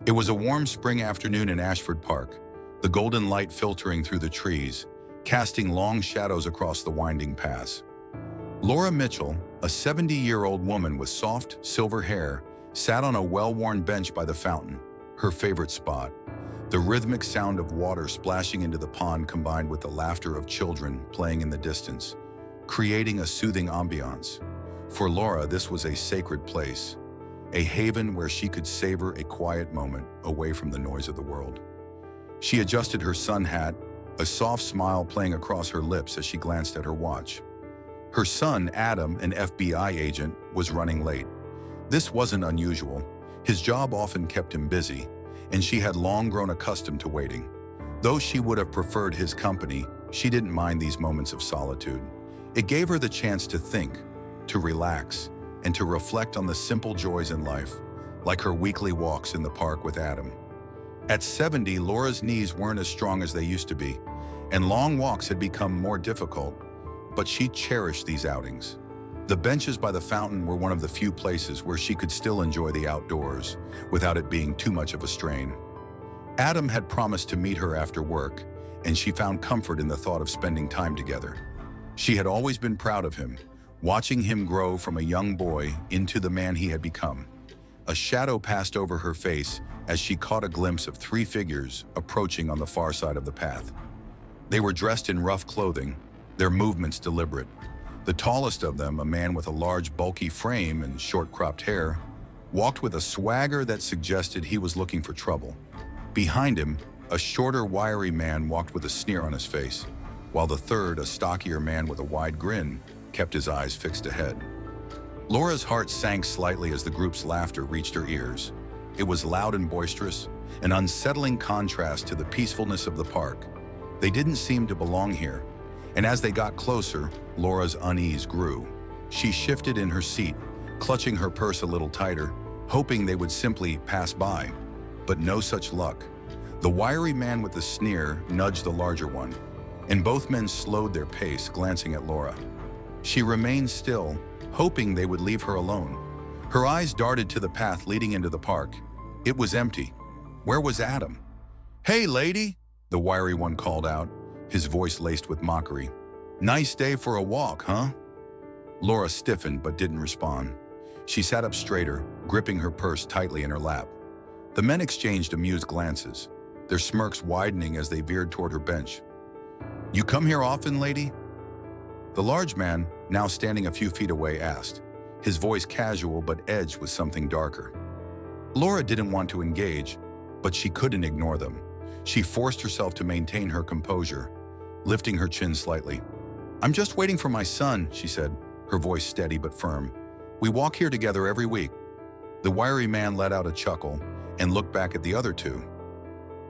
It was a warm spring afternoon in Ashford Park, the golden light filtering through the trees, casting long shadows across the winding paths. Laura Mitchell, a 70-year-old woman with soft, silver hair, sat on a well-worn bench by the fountain, her favorite spot. The rhythmic sound of water splashing into the pond combined with the laughter of children playing in the distance, creating a soothing ambiance. For Laura, this was a sacred place, a haven where she could savor a quiet moment away from the noise of the world. She adjusted her sun hat, a soft smile playing across her lips as she glanced at her watch. Her son, Adam, an FBI agent, was running late. This wasn't unusual. His job often kept him busy, and she had long grown accustomed to waiting. Though she would have preferred his company, she didn't mind these moments of solitude. It gave her the chance to think, to relax, and to reflect on the simple joys in life, like her weekly walks in the park with Adam. At 70, Laura's knees weren't as strong as they used to be, and long walks had become more difficult, but she cherished these outings. The benches by the fountain were one of the few places where she could still enjoy the outdoors without it being too much of a strain. Adam had promised to meet her after work, and she found comfort in the thought of spending time together. She had always been proud of him, watching him grow from a young boy into the man he had become. A shadow passed over her face as she caught a glimpse of three figures approaching on the far side of the path. They were dressed in rough clothing, their movements deliberate. The tallest of them, a man with a large, bulky frame and short-cropped hair, walked with a swagger that suggested he was looking for trouble. Behind him, a shorter, wiry man walked with a sneer on his face, while the third, a stockier man with a wide grin, kept his eyes fixed ahead. Laura's heart sank slightly as the group's laughter reached her ears. It was loud and boisterous, an unsettling contrast to the peacefulness of the park. They didn't seem to belong here, and as they got closer, Laura's unease grew. She shifted in her seat, clutching her purse a little tighter, hoping they would simply pass by. But no such luck. The wiry man with the sneer nudged the larger one, and both men slowed their pace, glancing at Laura. She remained still, hoping they would leave her alone. Her eyes darted to the path leading into the park. It was empty. Where was Adam? "Hey, lady," the wiry one called out, his voice laced with mockery. "Nice day for a walk, huh?" Laura stiffened but didn't respond. She sat up straighter, gripping her purse tightly in her lap. The men exchanged amused glances, their smirks widening as they veered toward her bench. "You come here often, lady?" The large man, now standing a few feet away, asked, his voice casual but edged with something darker. Laura didn't want to engage, but she couldn't ignore them. She forced herself to maintain her composure, lifting her chin slightly. "I'm just waiting for my son," she said, her voice steady but firm. "We walk here together every week." The wiry man let out a chuckle and looked back at the other two.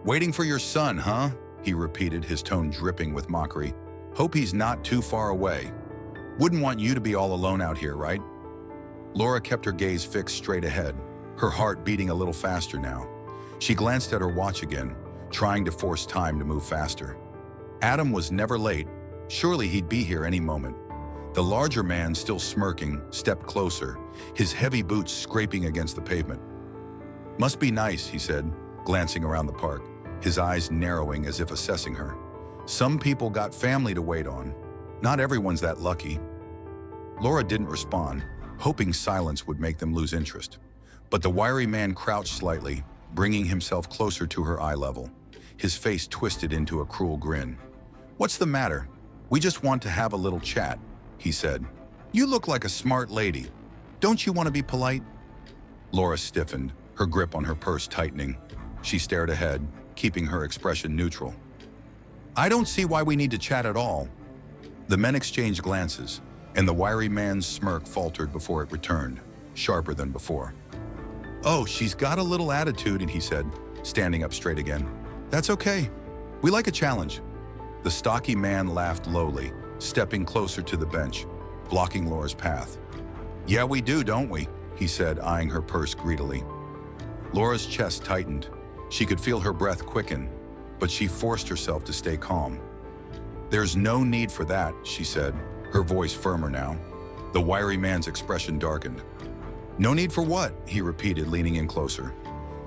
"Waiting for your son, huh?" he repeated, his tone dripping with mockery. "Hope he's not too far away. Wouldn't want you to be all alone out here, right?" Laura kept her gaze fixed straight ahead, her heart beating a little faster now. She glanced at her watch again, trying to force time to move faster. Adam was never late. Surely he'd be here any moment. The larger man, still smirking, stepped closer, his heavy boots scraping against the pavement. "Must be nice," he said, glancing around the park, his eyes narrowing as if assessing her. "Some people got family to wait on. Not everyone's that lucky." Laura didn't respond, hoping silence would make them lose interest. But the wiry man crouched slightly, bringing himself closer to her eye level, his face twisted into a cruel grin. "What's the matter? We just want to have a little chat," he said. "You look like a smart lady. Don't you want to be polite?" Laura stiffened, her grip on her purse tightening. She stared ahead, keeping her expression neutral. "I don't see why we need to chat at all." The men exchanged glances, and the wiry man's smirk faltered before it returned, sharper than before. "Oh, she's got a little attitude," he said, standing up straight again. "That's okay. We like a challenge." The stocky man laughed lowly, stepping closer to the bench, blocking Laura's path. "Yeah, we do, don't we?" he said, eyeing her purse greedily. Laura's chest tightened. She could feel her breath quicken, but she forced herself to stay calm. "There's no need for that," she said, her voice firmer now. The wiry man's expression darkened. "No need for what?" he repeated, leaning in closer.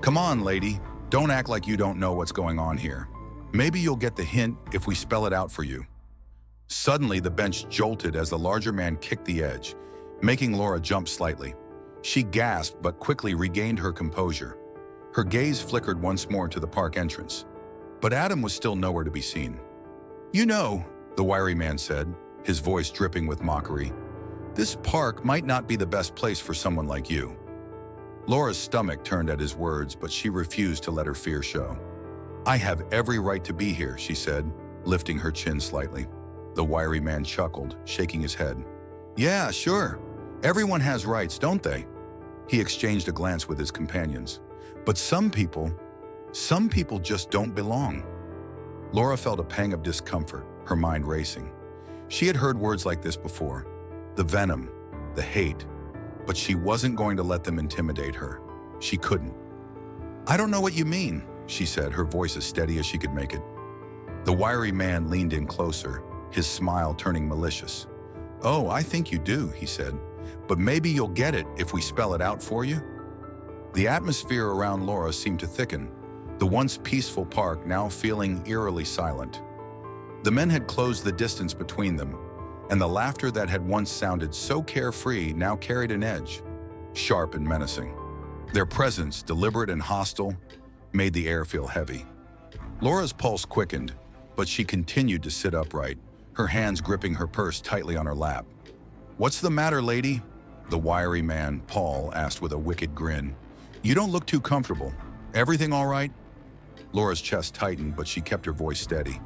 Come on, lady. Don't act like you don't know what's going on here. Maybe you'll get the hint if we spell it out for you. Suddenly, the bench jolted as the larger man kicked the edge, making Laura jump slightly. She gasped but quickly regained her composure. Her gaze flickered once more to the park entrance. But Adam was still nowhere to be seen. "You know," the wiry man said, his voice dripping with mockery, "this park might not be the best place for someone like you." Laura's stomach turned at his words, but she refused to let her fear show. "I have every right to be here," she said, lifting her chin slightly. The wiry man chuckled, shaking his head. "Yeah, sure. Everyone has rights, don't they?" He exchanged a glance with his companions. "But some people just don't belong." Laura felt a pang of discomfort, her mind racing. She had heard words like this before. The venom, the hate. But she wasn't going to let them intimidate her. She couldn't. "I don't know what you mean," she said, her voice as steady as she could make it. The wiry man leaned in closer, his smile turning malicious. "Oh, I think you do," he said. "But maybe you'll get it if we spell it out for you." The atmosphere around Laura seemed to thicken, the once peaceful park now feeling eerily silent. The men had closed the distance between them, and the laughter that had once sounded so carefree now carried an edge, sharp and menacing. Their presence, deliberate and hostile, made the air feel heavy. Laura's pulse quickened, but she continued to sit upright, her hands gripping her purse tightly on her lap. "What's the matter, lady?" the wiry man, Paul, asked with a wicked grin. "You don't look too comfortable. Everything all right?" Laura's chest tightened, but she kept her voice steady.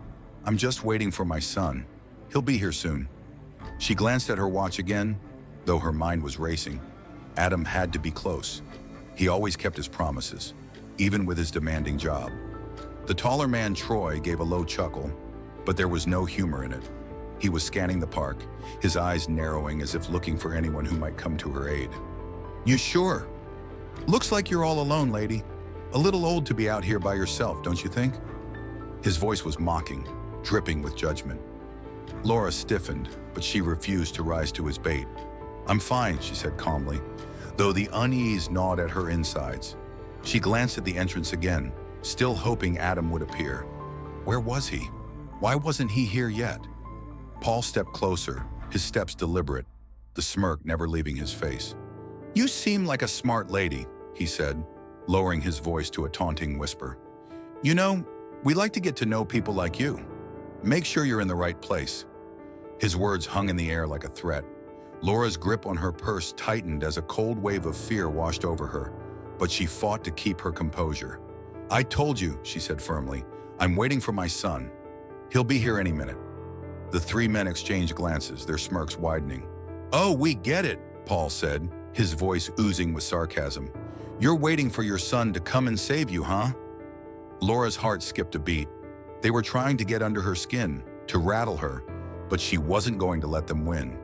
"I'm just waiting for my son. He'll be here soon." She glanced at her watch again, though her mind was racing. Adam had to be close. He always kept his promises, even with his demanding job. The taller man, Troy, gave a low chuckle, but there was no humor in it. He was scanning the park, his eyes narrowing as if looking for anyone who might come to her aid. "You sure? Looks like you're all alone, lady. A little old to be out here by yourself, don't you think?" His voice was mocking, dripping with judgment. Laura stiffened, but she refused to rise to his bait. "I'm fine," she said calmly, though the unease gnawed at her insides. She glanced at the entrance again, still hoping Adam would appear. Where was he? Why wasn't he here yet? Paul stepped closer, his steps deliberate, the smirk never leaving his face. "You seem like a smart lady," he said, lowering his voice to a taunting whisper. "You know, we like to get to know people like you. Make sure you're in the right place." His words hung in the air like a threat. Laura's grip on her purse tightened as a cold wave of fear washed over her, but she fought to keep her composure. "I told you," she said firmly. "I'm waiting for my son. He'll be here any minute." The three men exchanged glances, their smirks widening. "Oh, we get it," Paul said, his voice oozing with sarcasm. "You're waiting for your son to come and save you, huh?" Laura's heart skipped a beat. They were trying to get under her skin, to rattle her, but she wasn't going to let them win.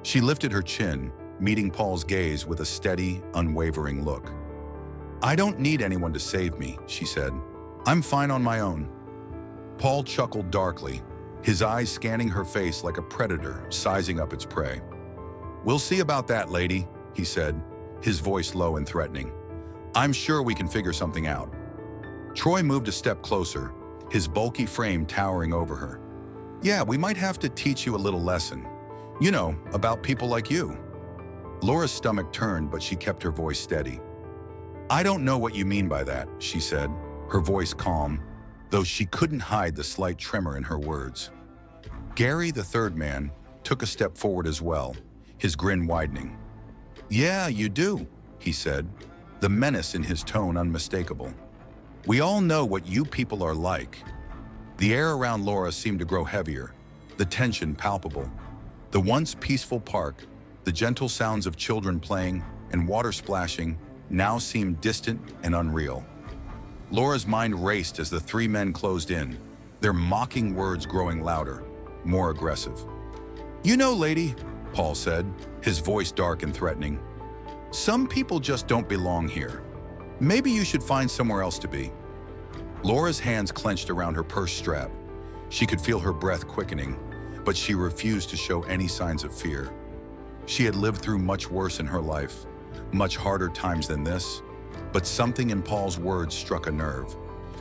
She lifted her chin, meeting Paul's gaze with a steady, unwavering look. "I don't need anyone to save me," she said. "I'm fine on my own." Paul chuckled darkly, his eyes scanning her face like a predator sizing up its prey. "We'll see about that, lady," he said, his voice low and threatening. "I'm sure we can figure something out." Troy moved a step closer, his bulky frame towering over her. "Yeah, we might have to teach you a little lesson. You know, about people like you." Laura's stomach turned, but she kept her voice steady. "I don't know what you mean by that," she said, her voice calm, though she couldn't hide the slight tremor in her words. Gary, the third man, took a step forward as well, his grin widening. "Yeah, you do," he said, the menace in his tone unmistakable. "We all know what you people are like." The air around Laura seemed to grow heavier, the tension palpable. The once peaceful park, the gentle sounds of children playing and water splashing, now seemed distant and unreal. Laura's mind raced as the three men closed in, their mocking words growing louder, more aggressive. "You know, lady," Paul said, his voice dark and threatening, "some people just don't belong here. Maybe you should find somewhere else to be." Laura's hands clenched around her purse strap. She could feel her breath quickening, but she refused to show any signs of fear. She had lived through much worse in her life, much harder times than this. But something in Paul's words struck a nerve.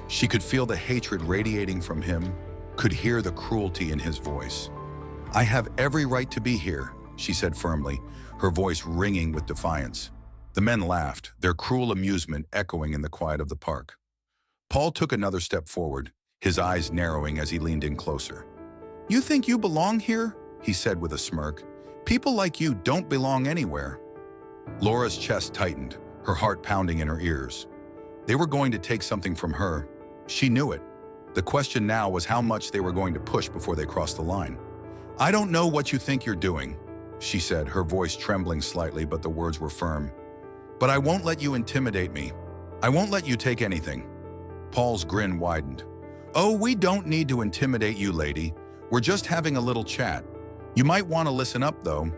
She could feel the hatred radiating from him, could hear the cruelty in his voice. "I have every right to be here," she said firmly, her voice ringing with defiance. The men laughed, their cruel amusement echoing in the quiet of the park. Paul took another step forward, his eyes narrowing as he leaned in closer. "You think you belong here?" he said with a smirk. "People like you don't belong anywhere." Laura's chest tightened, her heart pounding in her ears. They were going to take something from her. She knew it. The question now was how much they were going to push before they crossed the line. "I don't know what you think you're doing," she said, her voice trembling slightly, but the words were firm. "But I won't let you intimidate me. I won't let you take anything." Paul's grin widened. "Oh, we don't need to intimidate you, lady. We're just having a little chat. You might want to listen up, though."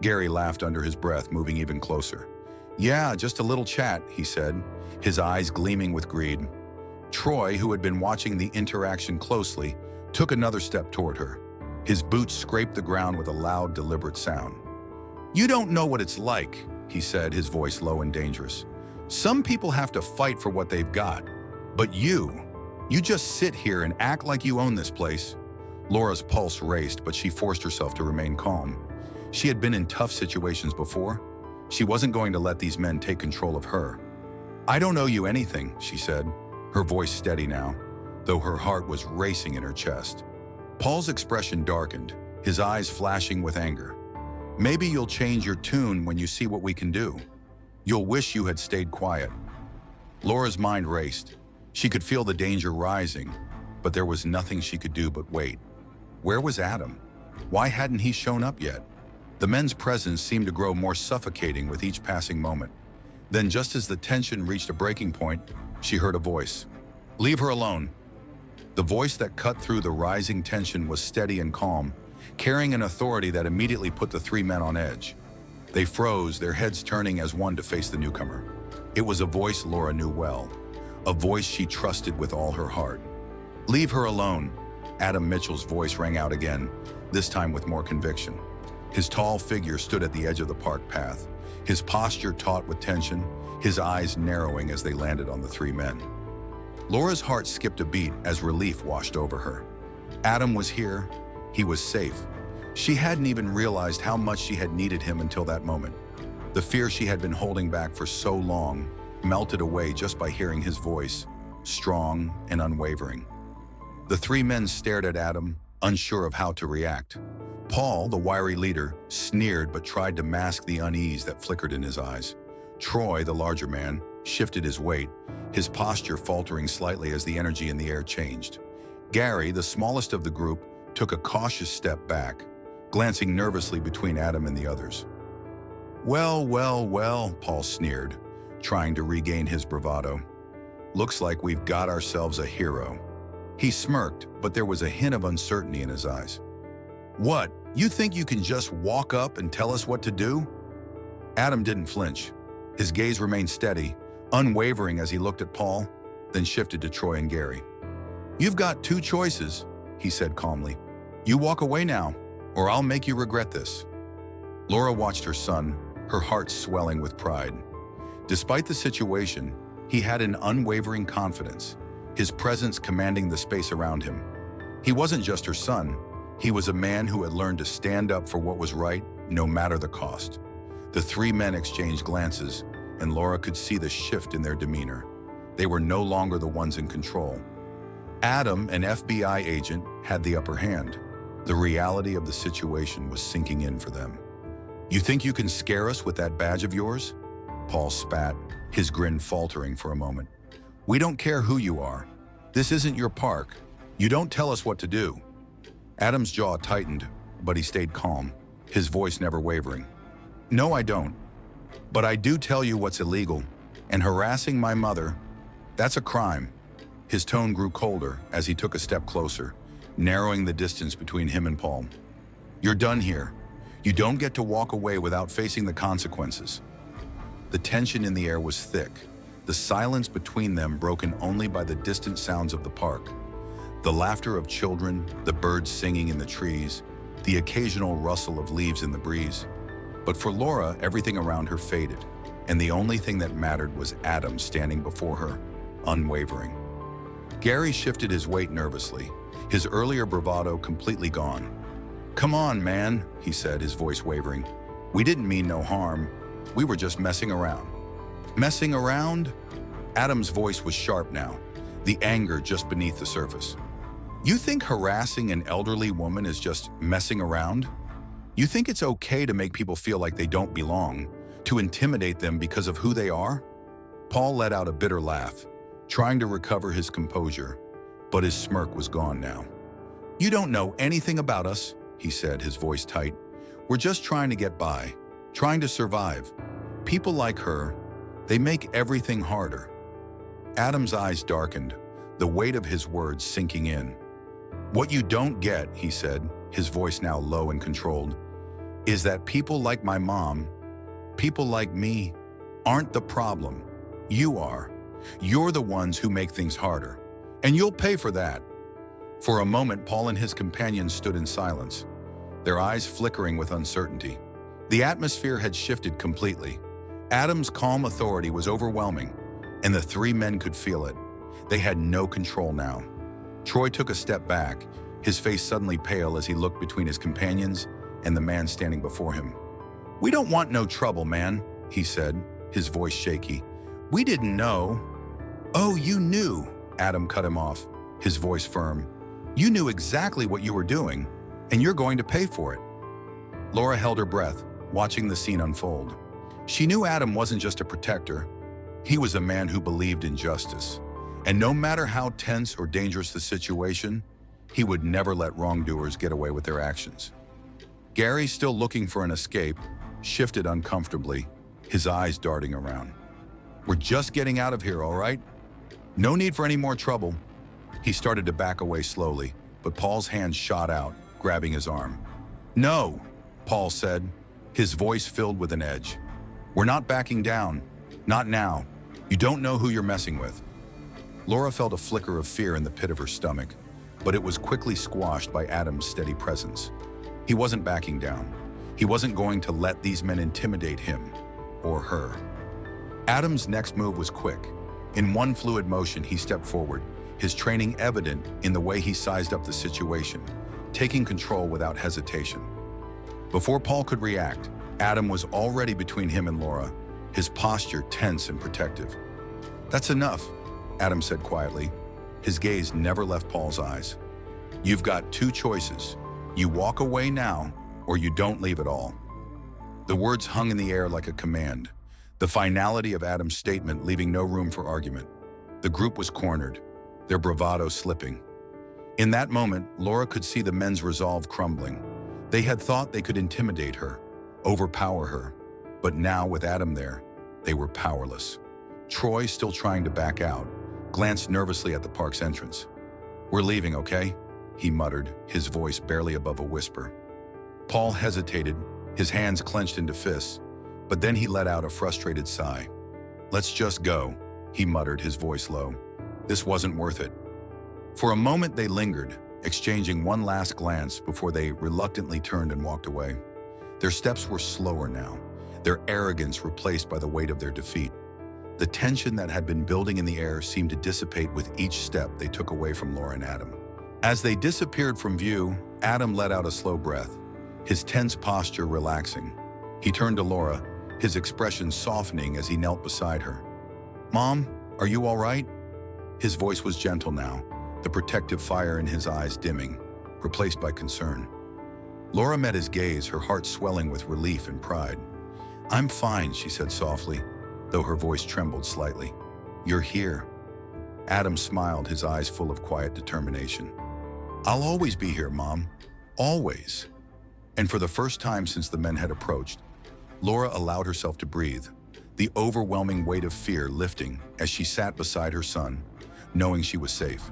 Gary laughed under his breath, moving even closer. "Yeah, just a little chat," he said, his eyes gleaming with greed. Troy, who had been watching the interaction closely, took another step toward her. His boots scraped the ground with a loud, deliberate sound. "You don't know what it's like," he said, his voice low and dangerous. "Some people have to fight for what they've got. But you just sit here and act like you own this place." Laura's pulse raced, but she forced herself to remain calm. She had been in tough situations before. She wasn't going to let these men take control of her. "I don't owe you anything," she said, her voice steady now, though her heart was racing in her chest. Paul's expression darkened, his eyes flashing with anger. "Maybe you'll change your tune when you see what we can do. You'll wish you had stayed quiet." Laura's mind raced. She could feel the danger rising, but there was nothing she could do but wait. Where was Adam? Why hadn't he shown up yet? The men's presence seemed to grow more suffocating with each passing moment. Then, just as the tension reached a breaking point, she heard a voice. "Leave her alone." The voice that cut through the rising tension was steady and calm, carrying an authority that immediately put the three men on edge. They froze, their heads turning as one to face the newcomer. It was a voice Laura knew well, a voice she trusted with all her heart. "Leave her alone," Adam Mitchell's voice rang out again, this time with more conviction. His tall figure stood at the edge of the park path, his posture taut with tension, his eyes narrowing as they landed on the three men. Laura's heart skipped a beat as relief washed over her. Adam was here. He was safe. She hadn't even realized how much she had needed him until that moment. The fear she had been holding back for so long melted away just by hearing his voice, strong and unwavering. The three men stared at Adam, unsure of how to react. Paul, the wiry leader, sneered but tried to mask the unease that flickered in his eyes. Troy, the larger man, shifted his weight, his posture faltering slightly as the energy in the air changed. Gary, the smallest of the group, took a cautious step back, glancing nervously between Adam and the others. Well, Paul sneered, trying to regain his bravado. "Looks like we've got ourselves a hero." He smirked, but there was a hint of uncertainty in his eyes. "What, you think you can just walk up and tell us what to do?" Adam didn't flinch. His gaze remained steady, unwavering as he looked at Paul, then shifted to Troy and Gary. "You've got two choices," he said calmly. "You walk away now, or I'll make you regret this." Laura watched her son, her heart swelling with pride. Despite the situation, he had an unwavering confidence, his presence commanding the space around him. He wasn't just her son. He was a man who had learned to stand up for what was right, no matter the cost. The three men exchanged glances, and Laura could see the shift in their demeanor. They were no longer the ones in control. Adam, an FBI agent, had the upper hand. The reality of the situation was sinking in for them. "You think you can scare us with that badge of yours?" Paul spat, his grin faltering for a moment. "We don't care who you are. This isn't your park. You don't tell us what to do." Adam's jaw tightened, but he stayed calm, his voice never wavering. "No, I don't. But I do tell you what's illegal, and harassing my mother, that's a crime." His tone grew colder as he took a step closer, narrowing the distance between him and Paul. "You're done here. You don't get to walk away without facing the consequences." The tension in the air was thick, the silence between them broken only by the distant sounds of the park. The laughter of children, the birds singing in the trees, the occasional rustle of leaves in the breeze. But for Laura, everything around her faded. and the only thing that mattered was Adam standing before her, unwavering. Gary shifted his weight nervously, his earlier bravado completely gone. "Come on, man," he said, his voice wavering. "We didn't mean no harm. We were just messing around." "Messing around?" Adam's voice was sharp now, the anger just beneath the surface. "You think harassing an elderly woman is just messing around? You think it's okay to make people feel like they don't belong, to intimidate them because of who they are?" Paul let out a bitter laugh, trying to recover his composure, but his smirk was gone now. "You don't know anything about us," he said, his voice tight. "We're just trying to get by, trying to survive. People like her, they make everything harder." Adam's eyes darkened, the weight of his words sinking in. "What you don't get," he said, his voice now low and controlled, "is that people like my mom, people like me, aren't the problem. You are. You're the ones who make things harder. And you'll pay for that." For a moment, Paul and his companions stood in silence, their eyes flickering with uncertainty. The atmosphere had shifted completely. Adam's calm authority was overwhelming, and the three men could feel it. They had no control now. Troy took a step back, his face suddenly pale as he looked between his companions and the man standing before him. "We don't want no trouble, man," he said, his voice shaky. "We didn't know." "Oh, you knew," Adam cut him off, his voice firm. "You knew exactly what you were doing, and you're going to pay for it." Laura held her breath, watching the scene unfold. She knew Adam wasn't just a protector. He was a man who believed in justice. And no matter how tense or dangerous the situation, he would never let wrongdoers get away with their actions. Gary, still looking for an escape, shifted uncomfortably, his eyes darting around. "We're just getting out of here, all right? No need for any more trouble." He started to back away slowly, but Paul's hand shot out, grabbing his arm. "No," Paul said, his voice filled with an edge. "We're not backing down. Not now. You don't know who you're messing with." Laura felt a flicker of fear in the pit of her stomach, but it was quickly squashed by Adam's steady presence. He wasn't backing down. He wasn't going to let these men intimidate him or her. Adam's next move was quick. In one fluid motion, he stepped forward, his training evident in the way he sized up the situation, taking control without hesitation. Before Paul could react, Adam was already between him and Laura, his posture tense and protective. "That's enough," Adam said quietly. His gaze never left Paul's eyes. "You've got two choices. You walk away now, or you don't leave at all." The words hung in the air like a command, the finality of Adam's statement leaving no room for argument. The group was cornered, their bravado slipping. In that moment, Laura could see the men's resolve crumbling. They had thought they could intimidate her, overpower her, but now with Adam there, they were powerless. Troy, still trying to back out, glanced nervously at the park's entrance. "We're leaving, okay?" he muttered, his voice barely above a whisper. Paul hesitated, his hands clenched into fists, but then he let out a frustrated sigh. "Let's just go," he muttered, his voice low. This wasn't worth it. For a moment they lingered, exchanging one last glance before they reluctantly turned and walked away. Their steps were slower now, their arrogance replaced by the weight of their defeat. The tension that had been building in the air seemed to dissipate with each step they took away from Laura and Adam. As they disappeared from view, Adam let out a slow breath, his tense posture relaxing. He turned to Laura, his expression softening as he knelt beside her. "Mom, are you all right?" His voice was gentle now, the protective fire in his eyes dimming, replaced by concern. Laura met his gaze, her heart swelling with relief and pride. "I'm fine," she said softly, though her voice trembled slightly. "You're here." Adam smiled, his eyes full of quiet determination. "I'll always be here, Mom. Always." And for the first time since the men had approached, Laura allowed herself to breathe, the overwhelming weight of fear lifting as she sat beside her son, knowing she was safe.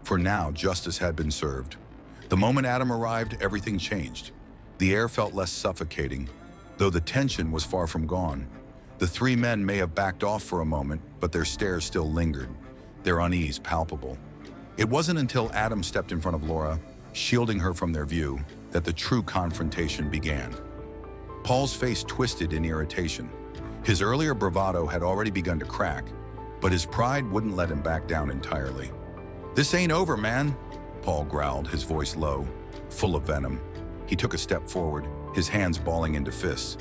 For now, justice had been served. The moment Adam arrived, everything changed. The air felt less suffocating, though the tension was far from gone. The three men may have backed off for a moment, but their stares still lingered, their unease palpable. It wasn't until Adam stepped in front of Laura, shielding her from their view, that the true confrontation began. Paul's face twisted in irritation, His earlier bravado had already begun to crack, but his pride wouldn't let him back down entirely. "This ain't over, man," Paul growled, his voice low, full of venom. He took a step forward, his hands balling into fists.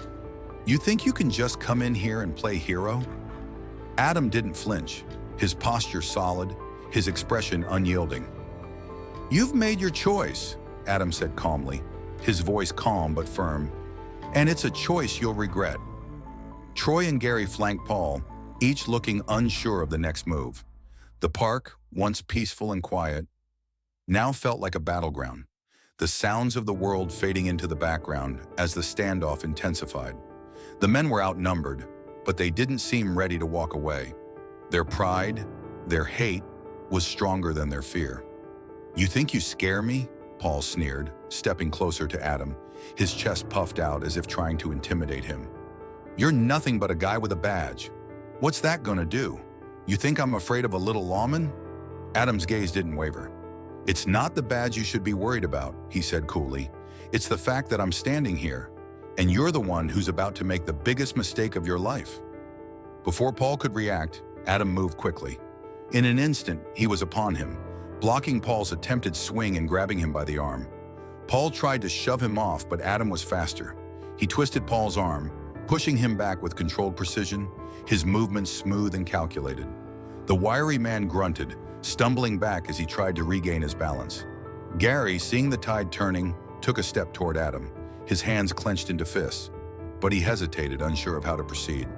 "You think you can just come in here and play hero?" Adam didn't flinch, his posture solid, his expression unyielding. "You've made your choice," Adam said calmly, his voice calm but firm. "And it's a choice you'll regret." Troy and Gary flanked Paul, each looking unsure of the next move. The park, once peaceful and quiet, now felt like a battleground, the sounds of the world fading into the background as the standoff intensified. The men were outnumbered, but they didn't seem ready to walk away. Their pride, their hate, was stronger than their fear. "You think you scare me?" Paul sneered, stepping closer to Adam, his chest puffed out as if trying to intimidate him. "You're nothing but a guy with a badge. What's that gonna do? You think I'm afraid of a little lawman?" Adam's gaze didn't waver. "It's not the badge you should be worried about," he said coolly. "It's the fact that I'm standing here, and you're the one who's about to make the biggest mistake of your life." Before Paul could react, Adam moved quickly. In an instant, he was upon him, blocking Paul's attempted swing and grabbing him by the arm. Paul tried to shove him off, but Adam was faster. He twisted Paul's arm, pushing him back with controlled precision, his movements smooth and calculated. The wiry man grunted, stumbling back as he tried to regain his balance. Gary, seeing the tide turning, took a step toward Adam, his hands clenched into fists, but he hesitated, unsure of how to proceed.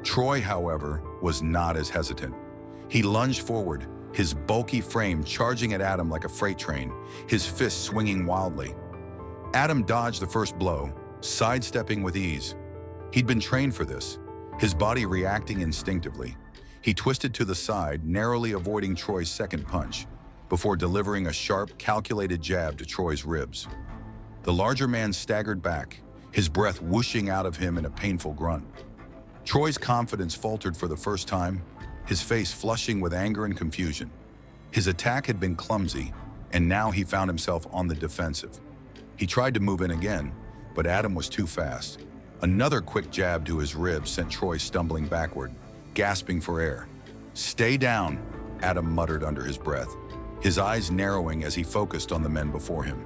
Troy, however, was not as hesitant. He lunged forward, his bulky frame charging at Adam like a freight train, his fists swinging wildly. Adam dodged the first blow, sidestepping with ease. He'd been trained for this, his body reacting instinctively. He twisted to the side, narrowly avoiding Troy's second punch, before delivering a sharp, calculated jab to Troy's ribs. The larger man staggered back, his breath whooshing out of him in a painful grunt. Troy's confidence faltered for the first time, his face flushing with anger and confusion. His attack had been clumsy, and now he found himself on the defensive. He tried to move in again, but Adam was too fast. Another quick jab to his ribs sent Troy stumbling backward, gasping for air. "Stay down," Adam muttered under his breath, his eyes narrowing as he focused on the men before him.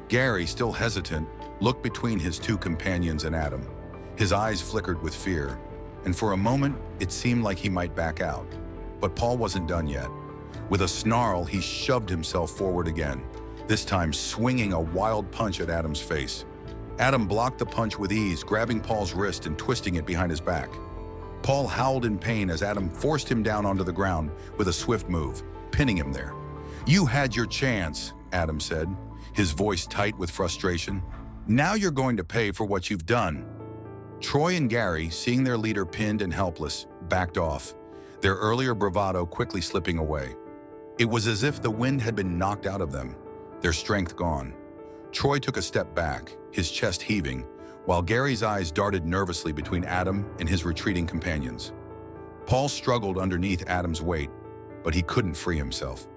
Gary, still hesitant, looked between his two companions and Adam. His eyes flickered with fear, and for a moment, it seemed like he might back out. But Paul wasn't done yet. With a snarl, he shoved himself forward again, this time swinging a wild punch at Adam's face. Adam blocked the punch with ease, grabbing Paul's wrist and twisting it behind his back. Paul howled in pain as Adam forced him down onto the ground with a swift move, pinning him there. "You had your chance," Adam said, his voice tight with frustration. "Now you're going to pay for what you've done." Troy and Gary, seeing their leader pinned and helpless, backed off, their earlier bravado quickly slipping away. It was as if the wind had been knocked out of them, their strength gone. Troy took a step back, his chest heaving, while Gary's eyes darted nervously between Adam and his retreating companions. Paul struggled underneath Adam's weight, but he couldn't free himself.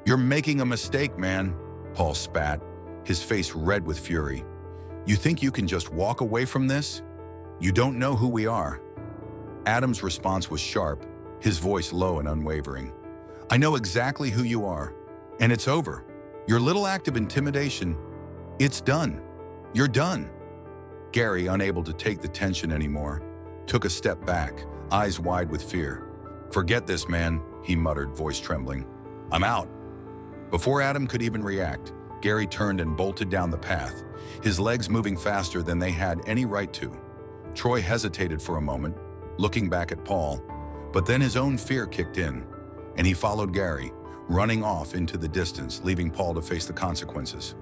"You're making a mistake, man," Paul spat, his face red with fury. "You think you can just walk away from this? You don't know who we are." Adam's response was sharp, his voice low and unwavering. "I know exactly who you are, and it's over. Your little act of intimidation, it's done. You're done." Gary, unable to take the tension anymore, took a step back, eyes wide with fear. "Forget this, man," he muttered, voice trembling. "I'm out." Before Adam could even react, Gary turned and bolted down the path, his legs moving faster than they had any right to. Troy hesitated for a moment, looking back at Paul, but then his own fear kicked in, and he followed Gary, running off into the distance, leaving Paul to face the consequences.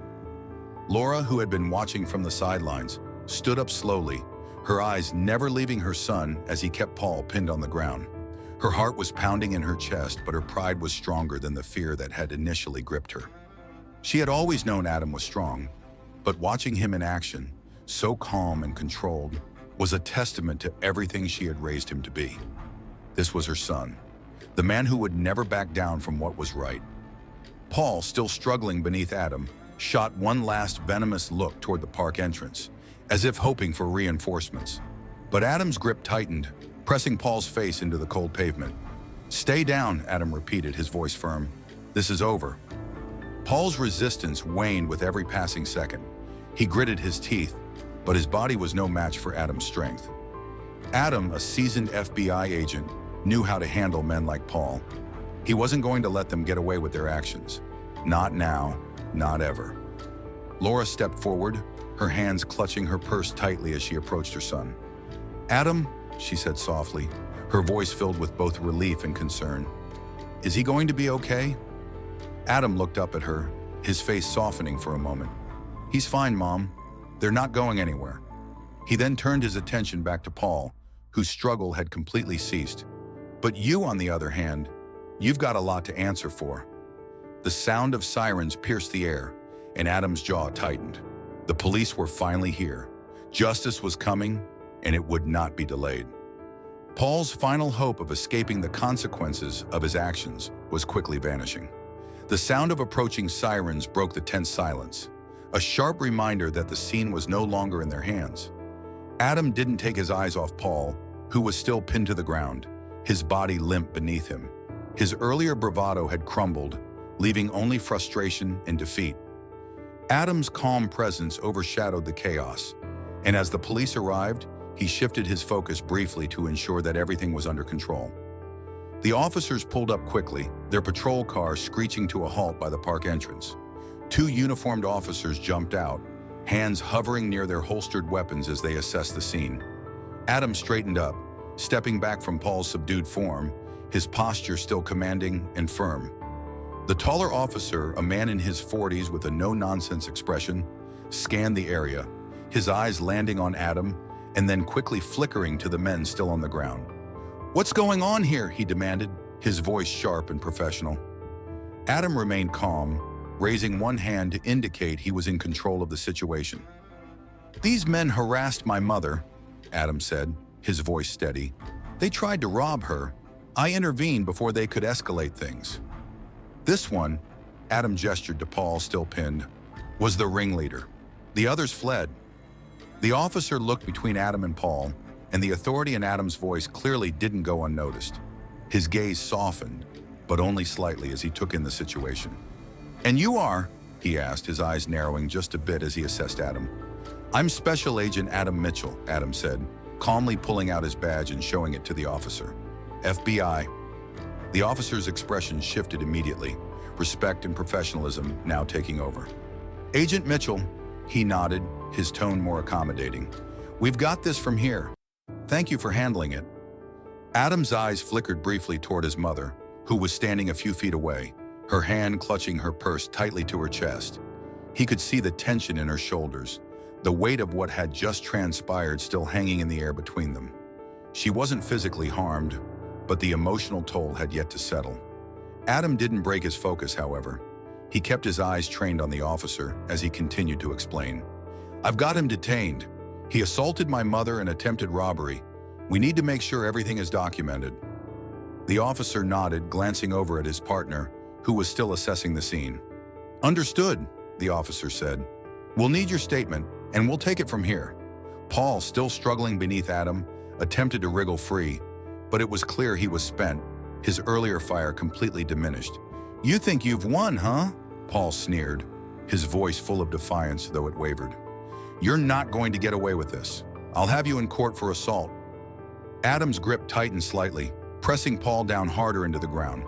Laura, who had been watching from the sidelines, stood up slowly, her eyes never leaving her son as he kept Paul pinned on the ground. Her heart was pounding in her chest, but her pride was stronger than the fear that had initially gripped her. She had always known Adam was strong, but watching him in action, so calm and controlled, was a testament to everything she had raised him to be. This was her son, the man who would never back down from what was right. Paul, still struggling beneath Adam, shot one last venomous look toward the park entrance, as if hoping for reinforcements. But Adam's grip tightened, pressing Paul's face into the cold pavement. "Stay down," Adam repeated, his voice firm. "This is over." Paul's resistance waned with every passing second. He gritted his teeth, but his body was no match for Adam's strength. Adam, a seasoned FBI agent, knew how to handle men like Paul. He wasn't going to let them get away with their actions. Not now, not ever. Laura stepped forward, her hands clutching her purse tightly as she approached her son. "Adam," she said softly, her voice filled with both relief and concern. "Is he going to be okay?" Adam looked up at her, his face softening for a moment. "He's fine, Mom. They're not going anywhere." He then turned his attention back to Paul, whose struggle had completely ceased. "But you, on the other hand, you've got a lot to answer for." The sound of sirens pierced the air, and Adam's jaw tightened. The police were finally here. Justice was coming, and it would not be delayed. Paul's final hope of escaping the consequences of his actions was quickly vanishing. The sound of approaching sirens broke the tense silence, a sharp reminder that the scene was no longer in their hands. Adam didn't take his eyes off Paul, who was still pinned to the ground, his body limp beneath him. His earlier bravado had crumbled, leaving only frustration and defeat. Adam's calm presence overshadowed the chaos, and as the police arrived, he shifted his focus briefly to ensure that everything was under control. The officers pulled up quickly, their patrol car screeching to a halt by the park entrance. Two uniformed officers jumped out, hands hovering near their holstered weapons as they assessed the scene. Adam straightened up, stepping back from Paul's subdued form, his posture still commanding and firm. The taller officer, a man in his 40s with a no-nonsense expression, scanned the area, his eyes landing on Adam and then quickly flickering to the men still on the ground. "What's going on here?" he demanded, his voice sharp and professional. Adam remained calm, raising one hand to indicate he was in control of the situation. "These men harassed my mother," Adam said, his voice steady. "They tried to rob her. I intervened before they could escalate things." This one, Adam gestured to Paul, still pinned, was the ringleader. The others fled. The officer looked between Adam and Paul, and the authority in Adam's voice clearly didn't go unnoticed. His gaze softened, but only slightly as he took in the situation. "And you are?" he asked, his eyes narrowing just a bit as he assessed Adam. "I'm Special Agent Adam Mitchell," Adam said, calmly pulling out his badge and showing it to the officer. "FBI." The officer's expression shifted immediately, respect and professionalism now taking over. "Agent Mitchell," he nodded, his tone more accommodating. "We've got this from here. Thank you for handling it." Adam's eyes flickered briefly toward his mother, who was standing a few feet away, her hand clutching her purse tightly to her chest. He could see the tension in her shoulders, the weight of what had just transpired still hanging in the air between them. She wasn't physically harmed, but the emotional toll had yet to settle. Adam didn't break his focus, however. He kept his eyes trained on the officer as he continued to explain. "I've got him detained. He assaulted my mother and attempted robbery. We need to make sure everything is documented." The officer nodded, glancing over at his partner, who was still assessing the scene. "Understood," the officer said. "We'll need your statement, and we'll take it from here." Paul, still struggling beneath Adam, attempted to wriggle free, but it was clear he was spent, his earlier fire completely diminished. "You think you've won, huh?" Paul sneered, his voice full of defiance, though it wavered. "You're not going to get away with this. I'll have you in court for assault." Adam's grip tightened slightly, pressing Paul down harder into the ground.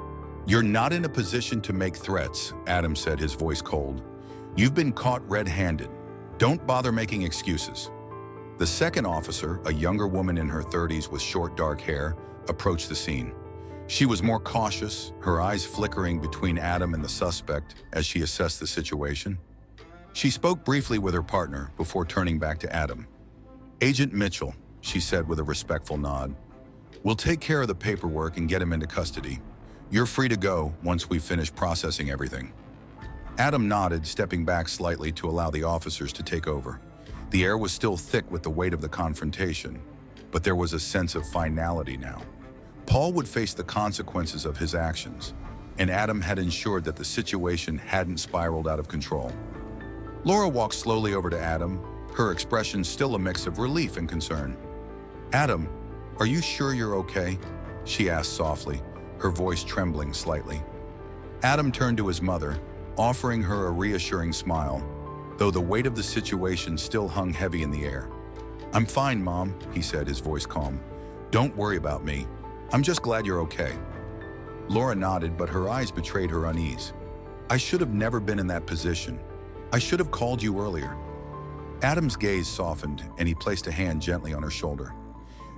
"You're not in a position to make threats," Adam said, his voice cold. "You've been caught red-handed. Don't bother making excuses." The second officer, a younger woman in her 30s with short dark hair, approached the scene. She was more cautious, her eyes flickering between Adam and the suspect as she assessed the situation. She spoke briefly with her partner before turning back to Adam. "Agent Mitchell," she said with a respectful nod. "We'll take care of the paperwork and get him into custody. You're free to go once we've finished processing everything." Adam nodded, stepping back slightly to allow the officers to take over. The air was still thick with the weight of the confrontation, but there was a sense of finality now. Paul would face the consequences of his actions, and Adam had ensured that the situation hadn't spiraled out of control. Laura walked slowly over to Adam, her expression still a mix of relief and concern. "Adam, are you sure you're okay?" she asked softly, her voice trembling slightly. Adam turned to his mother, offering her a reassuring smile, though the weight of the situation still hung heavy in the air. "I'm fine, Mom," he said, his voice calm. "Don't worry about me. I'm just glad you're okay." Laura nodded, but her eyes betrayed her unease. "I should have never been in that position. I should have called you earlier." Adam's gaze softened, and he placed a hand gently on her shoulder.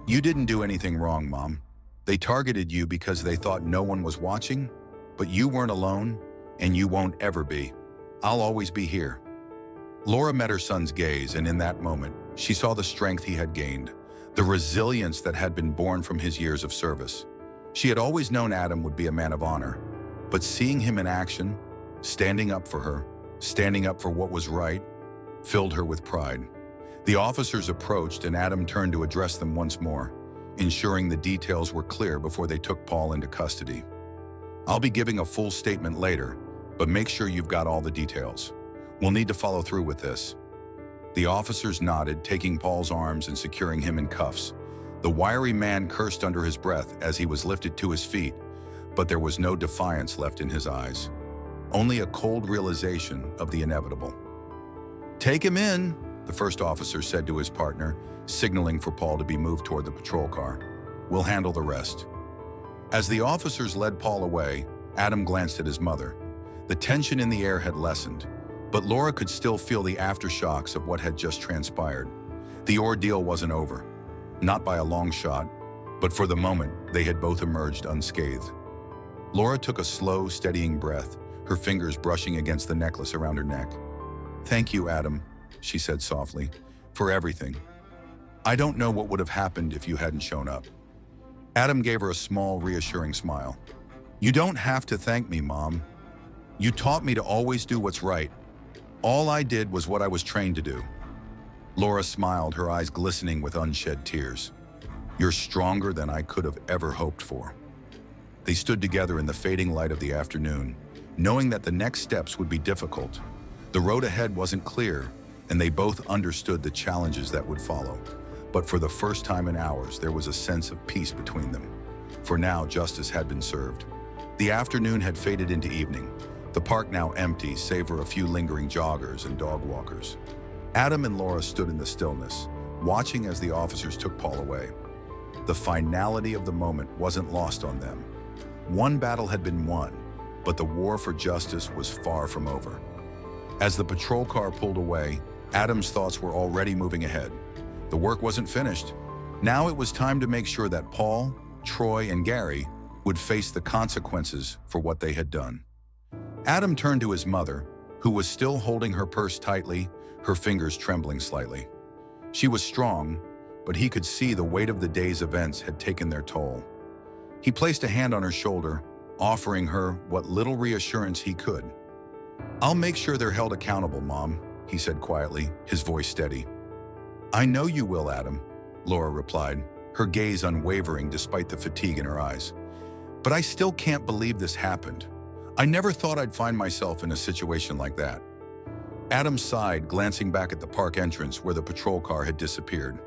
"You didn't do anything wrong, Mom. They targeted you because they thought no one was watching, but you weren't alone, and you won't ever be. I'll always be here." Laura met her son's gaze, and in that moment, she saw the strength he had gained, the resilience that had been born from his years of service. She had always known Adam would be a man of honor, but seeing him in action, standing up for her, standing up for what was right, filled her with pride. The officers approached, and Adam turned to address them once more, ensuring the details were clear before they took Paul into custody. "I'll be giving a full statement later, but make sure you've got all the details. We'll need to follow through with this." The officers nodded, taking Paul's arms and securing him in cuffs. The wiry man cursed under his breath as he was lifted to his feet, but there was no defiance left in his eyes, only a cold realization of the inevitable. "Take him in," the first officer said to his partner, signaling for Paul to be moved toward the patrol car. "We'll handle the rest." As the officers led Paul away, Adam glanced at his mother. The tension in the air had lessened, but Laura could still feel the aftershocks of what had just transpired. The ordeal wasn't over. Not by a long shot, but for the moment, they had both emerged unscathed. Laura took a slow, steadying breath, her fingers brushing against the necklace around her neck. "Thank you, Adam," she said softly, "for everything. I don't know what would have happened if you hadn't shown up." Adam gave her a small, reassuring smile. "You don't have to thank me, Mom. You taught me to always do what's right. All I did was what I was trained to do." Laura smiled, her eyes glistening with unshed tears. "You're stronger than I could have ever hoped for." They stood together in the fading light of the afternoon, knowing that the next steps would be difficult. The road ahead wasn't clear, and they both understood the challenges that would follow. But for the first time in hours, there was a sense of peace between them. For now, justice had been served. The afternoon had faded into evening, the park now empty save for a few lingering joggers and dog walkers. Adam and Laura stood in the stillness, watching as the officers took Paul away. The finality of the moment wasn't lost on them. One battle had been won, but the war for justice was far from over. As the patrol car pulled away, Adam's thoughts were already moving ahead. The work wasn't finished. Now it was time to make sure that Paul, Troy, and Gary would face the consequences for what they had done. Adam turned to his mother, who was still holding her purse tightly, her fingers trembling slightly. She was strong, but he could see the weight of the day's events had taken their toll. He placed a hand on her shoulder, offering her what little reassurance he could. "I'll make sure they're held accountable, Mom," he said quietly, his voice steady. "I know you will, Adam," Laura replied, her gaze unwavering despite the fatigue in her eyes. "But I still can't believe this happened. I never thought I'd find myself in a situation like that." Adam sighed, glancing back at the park entrance where the patrol car had disappeared.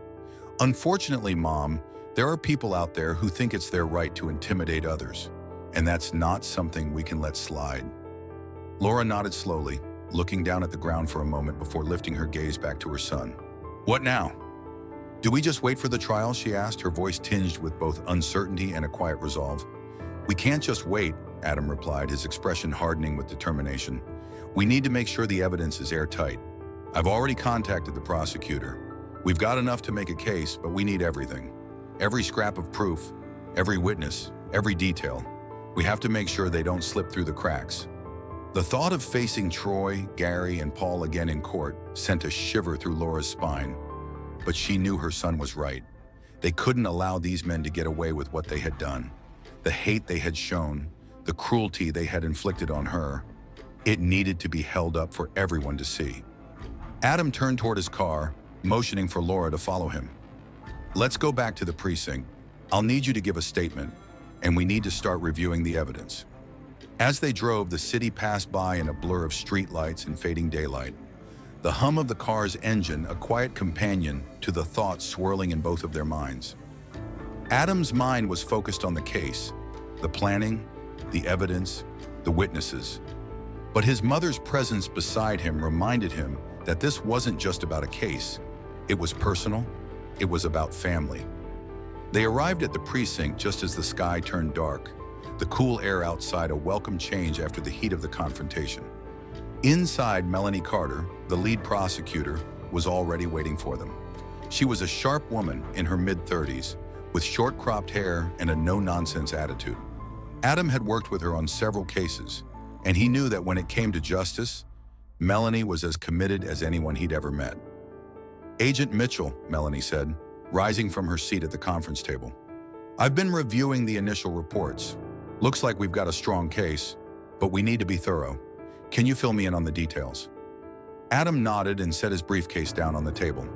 "Unfortunately, Mom, there are people out there who think it's their right to intimidate others, and that's not something we can let slide." Laura nodded slowly, looking down at the ground for a moment before lifting her gaze back to her son. "What now? Do we just wait for the trial?" she asked, her voice tinged with both uncertainty and a quiet resolve. "We can't just wait," Adam replied, his expression hardening with determination. "We need to make sure the evidence is airtight. I've already contacted the prosecutor. We've got enough to make a case, but we need everything. Every scrap of proof, every witness, every detail. We have to make sure they don't slip through the cracks." The thought of facing Troy, Gary, and Paul again in court sent a shiver through Laura's spine. But she knew her son was right. They couldn't allow these men to get away with what they had done. The hate they had shown, the cruelty they had inflicted on her, it needed to be held up for everyone to see. Adam turned toward his car, motioning for Laura to follow him. "Let's go back to the precinct. I'll need you to give a statement, and we need to start reviewing the evidence." As they drove, the city passed by in a blur of streetlights and fading daylight. The hum of the car's engine, a quiet companion to the thoughts swirling in both of their minds. Adam's mind was focused on the case, the planning, the evidence, the witnesses. But his mother's presence beside him reminded him that this wasn't just about a case. It was personal. It was about family. They arrived at the precinct just as the sky turned dark, the cool air outside a welcome change after the heat of the confrontation. Inside, Melanie Carter, the lead prosecutor, was already waiting for them. She was a sharp woman in her mid-30s, with short cropped hair and a no-nonsense attitude. Adam had worked with her on several cases, and he knew that when it came to justice, Melanie was as committed as anyone he'd ever met. "Agent Mitchell," Melanie said, rising from her seat at the conference table. "I've been reviewing the initial reports. Looks like we've got a strong case, but we need to be thorough. Can you fill me in on the details?" Adam nodded and set his briefcase down on the table.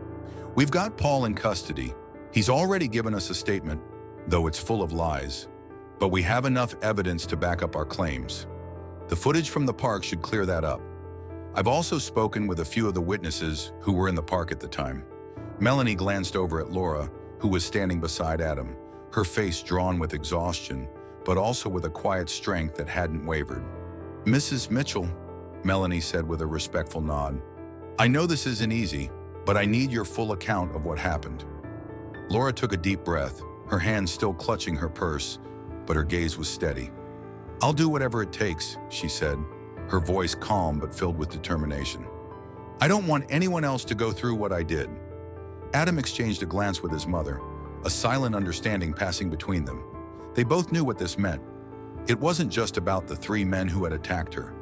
"We've got Paul in custody. He's already given us a statement, though it's full of lies. But we have enough evidence to back up our claims. The footage from the park should clear that up. I've also spoken with a few of the witnesses who were in the park at the time." Melanie glanced over at Laura, who was standing beside Adam, her face drawn with exhaustion, but also with a quiet strength that hadn't wavered. "Mrs. Mitchell," Melanie said with a respectful nod, "I know this isn't easy, but I need your full account of what happened." Laura took a deep breath, her hand still clutching her purse, but her gaze was steady. "I'll do whatever it takes," she said, her voice calm but filled with determination. "I don't want anyone else to go through what I did." Adam exchanged a glance with his mother, a silent understanding passing between them. They both knew what this meant. It wasn't just about the three men who had attacked her.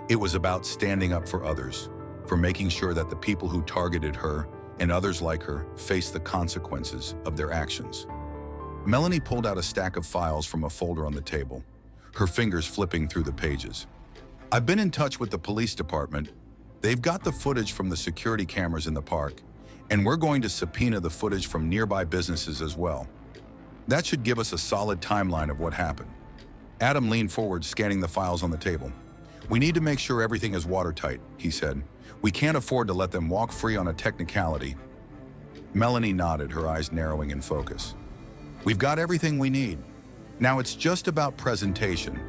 It was about standing up for others, for making sure that the people who targeted her and others like her faced the consequences of their actions. Melanie pulled out a stack of files from a folder on the table, her fingers flipping through the pages. "I've been in touch with the police department. They've got the footage from the security cameras in the park, and we're going to subpoena the footage from nearby businesses as well. That should give us a solid timeline of what happened." Adam leaned forward, scanning the files on the table. "We need to make sure everything is watertight," he said. "We can't afford to let them walk free on a technicality." Melanie nodded, her eyes narrowing in focus. "We've got everything we need. Now it's just about presentation.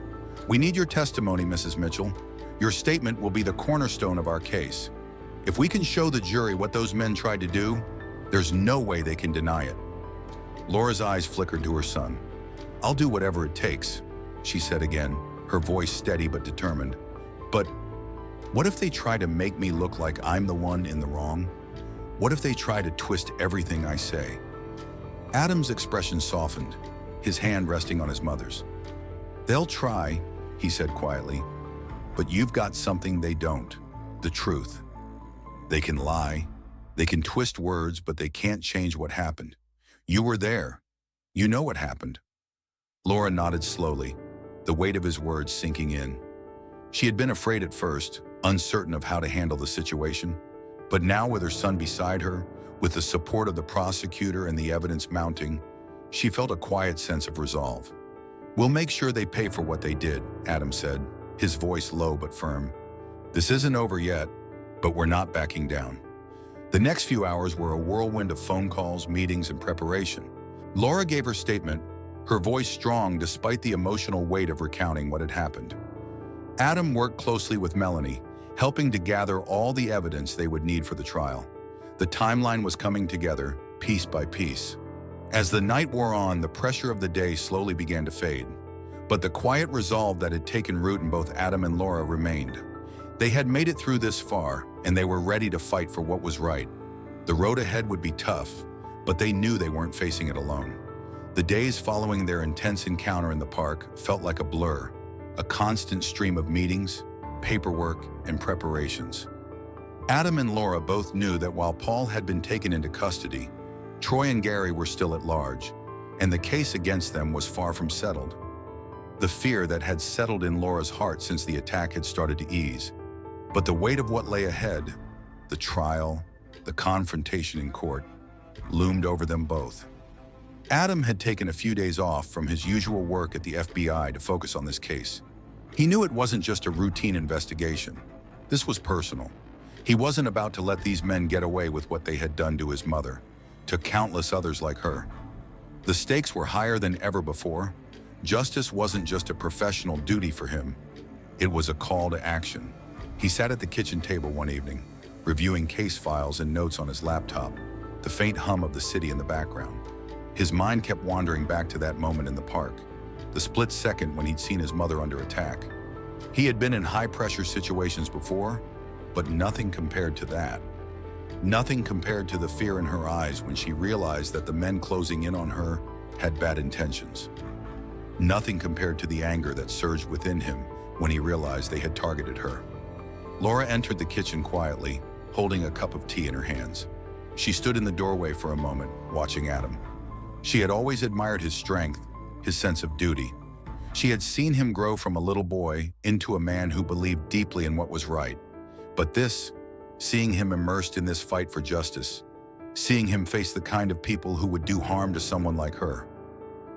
We need your testimony, Mrs. Mitchell. Your statement will be the cornerstone of our case. If we can show the jury what those men tried to do, there's no way they can deny it." Laura's eyes flickered to her son. "I'll do whatever it takes," she said again, her voice steady but determined. "But what if they try to make me look like I'm the one in the wrong? What if they try to twist everything I say?" Adam's expression softened, his hand resting on his mother's. "They'll try," he said quietly, "but you've got something they don't, the truth. They can lie, they can twist words, but they can't change what happened. You were there. You know what happened." Laura nodded slowly, the weight of his words sinking in. She had been afraid at first, uncertain of how to handle the situation, but now with her son beside her, with the support of the prosecutor and the evidence mounting, she felt a quiet sense of resolve. "We'll make sure they pay for what they did," Adam said, his voice low but firm. "This isn't over yet, but we're not backing down." The next few hours were a whirlwind of phone calls, meetings, and preparation. Laura gave her statement, her voice strong despite the emotional weight of recounting what had happened. Adam worked closely with Melanie, helping to gather all the evidence they would need for the trial. The timeline was coming together, piece by piece. As the night wore on, the pressure of the day slowly began to fade. But the quiet resolve that had taken root in both Adam and Laura remained. They had made it through this far, and they were ready to fight for what was right. The road ahead would be tough, but they knew they weren't facing it alone. The days following their intense encounter in the park felt like a blur, a constant stream of meetings, paperwork, and preparations. Adam and Laura both knew that while Paul had been taken into custody, Troy and Gary were still at large, and the case against them was far from settled. The fear that had settled in Laura's heart since the attack had started to ease, but the weight of what lay ahead, the trial, the confrontation in court, loomed over them both. Adam had taken a few days off from his usual work at the FBI to focus on this case. He knew it wasn't just a routine investigation. This was personal. He wasn't about to let these men get away with what they had done to his mother, to countless others like her. The stakes were higher than ever before. Justice wasn't just a professional duty for him. It was a call to action. He sat at the kitchen table one evening, reviewing case files and notes on his laptop, the faint hum of the city in the background. His mind kept wandering back to that moment in the park, the split second when he'd seen his mother under attack. He had been in high-pressure situations before, but nothing compared to that. Nothing compared to the fear in her eyes when she realized that the men closing in on her had bad intentions. Nothing compared to the anger that surged within him when he realized they had targeted her. Laura entered the kitchen quietly, holding a cup of tea in her hands. She stood in the doorway for a moment, watching Adam. She had always admired his strength, his sense of duty. She had seen him grow from a little boy into a man who believed deeply in what was right. But this, seeing him immersed in this fight for justice, seeing him face the kind of people who would do harm to someone like her,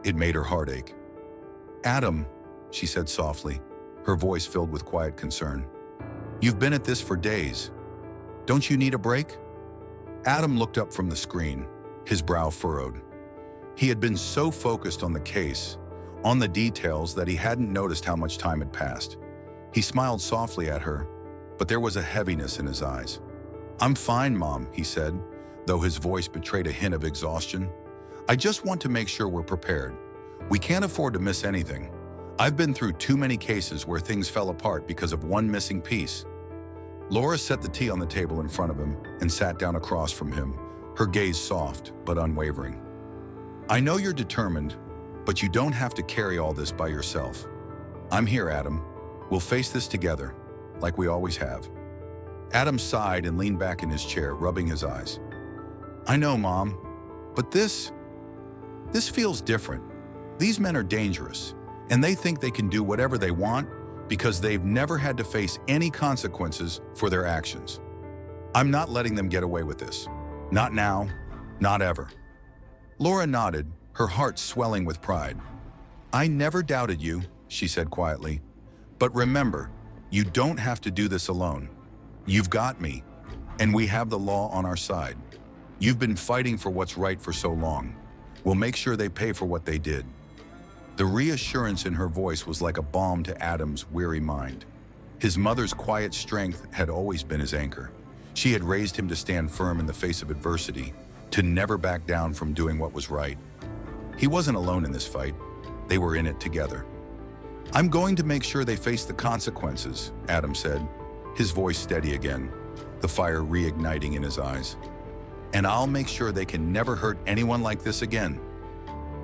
it made her heart ache. "Adam," she said softly, her voice filled with quiet concern. "You've been at this for days. Don't you need a break?" Adam looked up from the screen, his brow furrowed. He had been so focused on the case, on the details, that he hadn't noticed how much time had passed. He smiled softly at her, but there was a heaviness in his eyes. "I'm fine, Mom," he said, though his voice betrayed a hint of exhaustion. "I just want to make sure we're prepared. We can't afford to miss anything. I've been through too many cases where things fell apart because of one missing piece." Laura set the tea on the table in front of him and sat down across from him, her gaze soft but unwavering. "I know you're determined, but you don't have to carry all this by yourself. I'm here, Adam. We'll face this together, like we always have." Adam sighed and leaned back in his chair, rubbing his eyes. "I know, Mom, but this feels different. These men are dangerous, and they think they can do whatever they want because they've never had to face any consequences for their actions. I'm not letting them get away with this. Not now, not ever." Laura nodded, her heart swelling with pride. "I never doubted you," she said quietly. "But remember, you don't have to do this alone. You've got me, and we have the law on our side. You've been fighting for what's right for so long. We'll make sure they pay for what they did." The reassurance in her voice was like a balm to Adam's weary mind. His mother's quiet strength had always been his anchor. She had raised him to stand firm in the face of adversity, to never back down from doing what was right. He wasn't alone in this fight. They were in it together. "I'm going to make sure they face the consequences," Adam said, his voice steady again, the fire reigniting in his eyes. "And I'll make sure they can never hurt anyone like this again."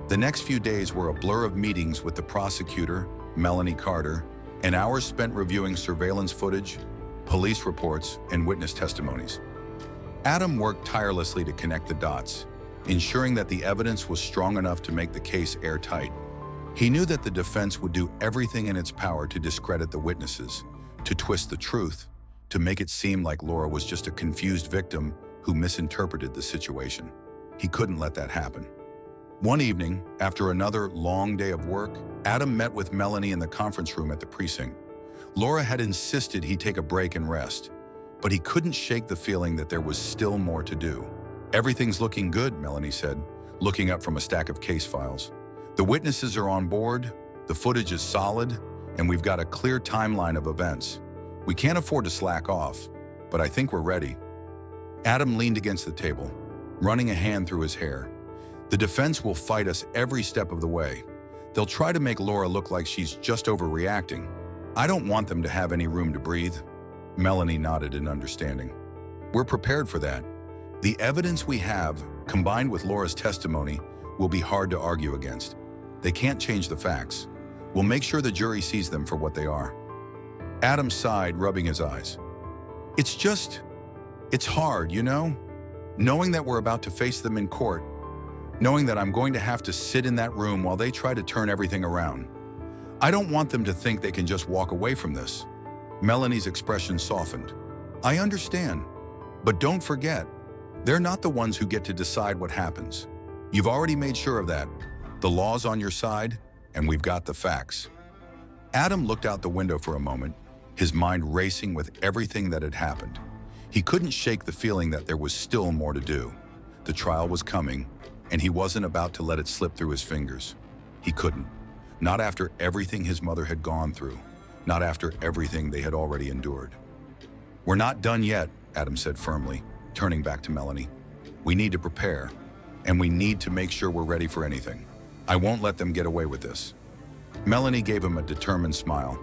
The next few days were a blur of meetings with the prosecutor, Melanie Carter, and hours spent reviewing surveillance footage, police reports, and witness testimonies. Adam worked tirelessly to connect the dots, ensuring that the evidence was strong enough to make the case airtight. He knew that the defense would do everything in its power to discredit the witnesses, to twist the truth, to make it seem like Laura was just a confused victim who misinterpreted the situation. He couldn't let that happen. One evening, after another long day of work, Adam met with Melanie in the conference room at the precinct. Laura had insisted he take a break and rest, but he couldn't shake the feeling that there was still more to do. "Everything's looking good," Melanie said, looking up from a stack of case files. "The witnesses are on board, the footage is solid, and we've got a clear timeline of events. We can't afford to slack off, but I think we're ready." Adam leaned against the table, running a hand through his hair. "The defense will fight us every step of the way. They'll try to make Laura look like she's just overreacting. I don't want them to have any room to breathe." Melanie nodded in understanding. "We're prepared for that. The evidence we have, combined with Laura's testimony, will be hard to argue against. They can't change the facts. We'll make sure the jury sees them for what they are." Adam sighed, rubbing his eyes. It's hard, you know? Knowing that we're about to face them in court, knowing that I'm going to have to sit in that room while they try to turn everything around. I don't want them to think they can just walk away from this." Melanie's expression softened. "I understand, but don't forget, they're not the ones who get to decide what happens. You've already made sure of that. The law's on your side, and we've got the facts." Adam looked out the window for a moment, his mind racing with everything that had happened. He couldn't shake the feeling that there was still more to do. The trial was coming, and he wasn't about to let it slip through his fingers. He couldn't. Not after everything his mother had gone through. Not after everything they had already endured. "We're not done yet," Adam said firmly, turning back to Melanie. "We need to prepare, and we need to make sure we're ready for anything. I won't let them get away with this." Melanie gave him a determined smile.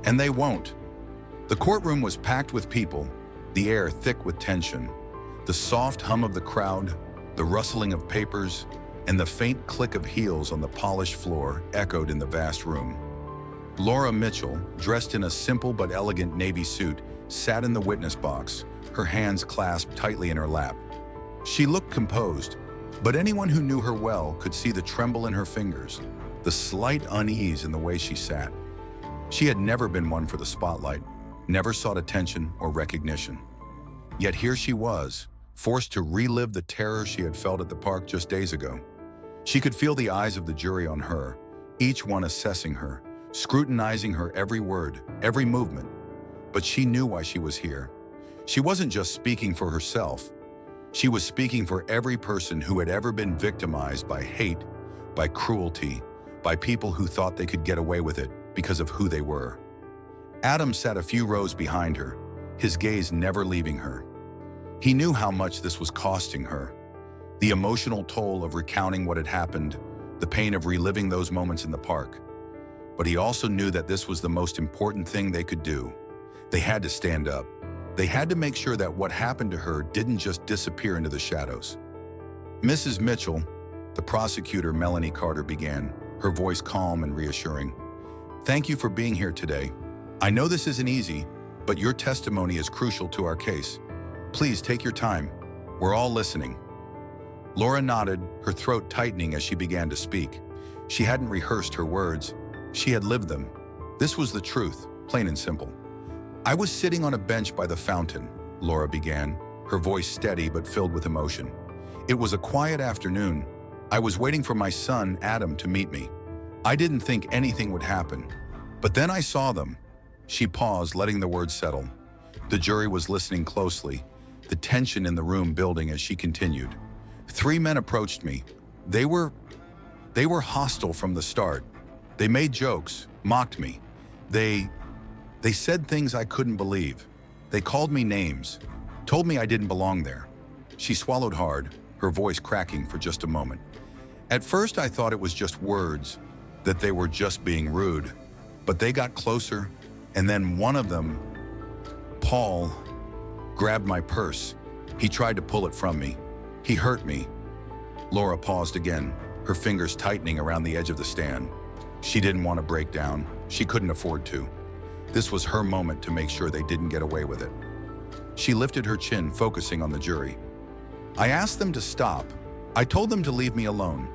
And they won't. The courtroom was packed with people, the air thick with tension. The soft hum of the crowd, the rustling of papers, and the faint click of heels on the polished floor echoed in the vast room. Laura Mitchell, dressed in a simple but elegant navy suit, sat in the witness box, her hands clasped tightly in her lap. She looked composed, but anyone who knew her well could see the tremble in her fingers, the slight unease in the way she sat. She had never been one for the spotlight, never sought attention or recognition. Yet here she was, forced to relive the terror she had felt at the park just days ago. She could feel the eyes of the jury on her, each one assessing her, scrutinizing her every word, every movement. But she knew why she was here. She wasn't just speaking for herself. She was speaking for every person who had ever been victimized by hate, by cruelty, by people who thought they could get away with it because of who they were. Adam sat a few rows behind her, his gaze never leaving her. He knew how much this was costing her. The emotional toll of recounting what had happened, the pain of reliving those moments in the park. But he also knew that this was the most important thing they could do. They had to stand up. They had to make sure that what happened to her didn't just disappear into the shadows. "Mrs. Mitchell," the prosecutor Melanie Carter began, her voice calm and reassuring. "Thank you for being here today. I know this isn't easy, but your testimony is crucial to our case. Please take your time. We're all listening." Laura nodded, her throat tightening as she began to speak. She hadn't rehearsed her words. She had lived them. This was the truth, plain and simple. "I was sitting on a bench by the fountain," Laura began, her voice steady but filled with emotion. "It was a quiet afternoon. I was waiting for my son, Adam, to meet me. I didn't think anything would happen. But then I saw them." She paused, letting the words settle. The jury was listening closely, the tension in the room building as she continued. "3 men approached me. They were hostile from the start. They made jokes, mocked me. They said things I couldn't believe. They called me names, told me I didn't belong there." She swallowed hard, her voice cracking for just a moment. "At first I thought it was just words, that they were just being rude. But they got closer, and then one of them, Paul, grabbed my purse. He tried to pull it from me. He hurt me." Laura paused again, her fingers tightening around the edge of the stand. She didn't want to break down. She couldn't afford to. This was her moment to make sure they didn't get away with it. She lifted her chin, focusing on the jury. "I asked them to stop. I told them to leave me alone.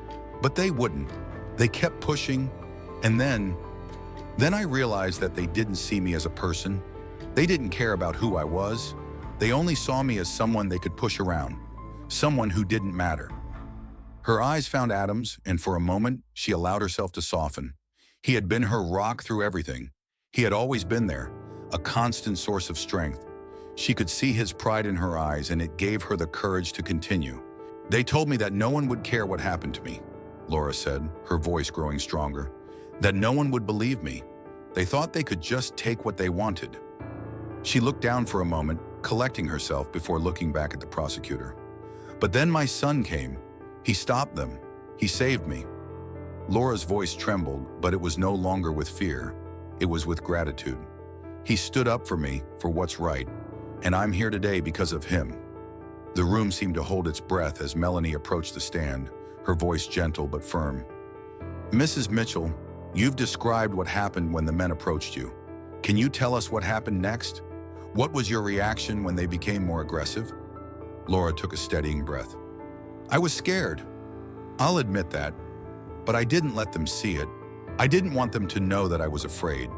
But they wouldn't. They kept pushing, and then I realized that they didn't see me as a person. They didn't care about who I was. They only saw me as someone they could push around, someone who didn't matter." Her eyes found Adam's, and for a moment, she allowed herself to soften. He had been her rock through everything. He had always been there, a constant source of strength. She could see his pride in her eyes, and it gave her the courage to continue. "They told me that no one would care what happened to me," Laura said, her voice growing stronger. "That no one would believe me. They thought they could just take what they wanted." She looked down for a moment, collecting herself before looking back at the prosecutor. "But then my son came. He stopped them. He saved me." Laura's voice trembled, but it was no longer with fear. It was with gratitude. "He stood up for me, for what's right, and I'm here today because of him." The room seemed to hold its breath as Melanie approached the stand, her voice gentle but firm. "Mrs. Mitchell, you've described what happened when the men approached you. Can you tell us what happened next? What was your reaction when they became more aggressive?" Laura took a steadying breath. "I was scared. I'll admit that. But I didn't let them see it. I didn't want them to know that I was afraid.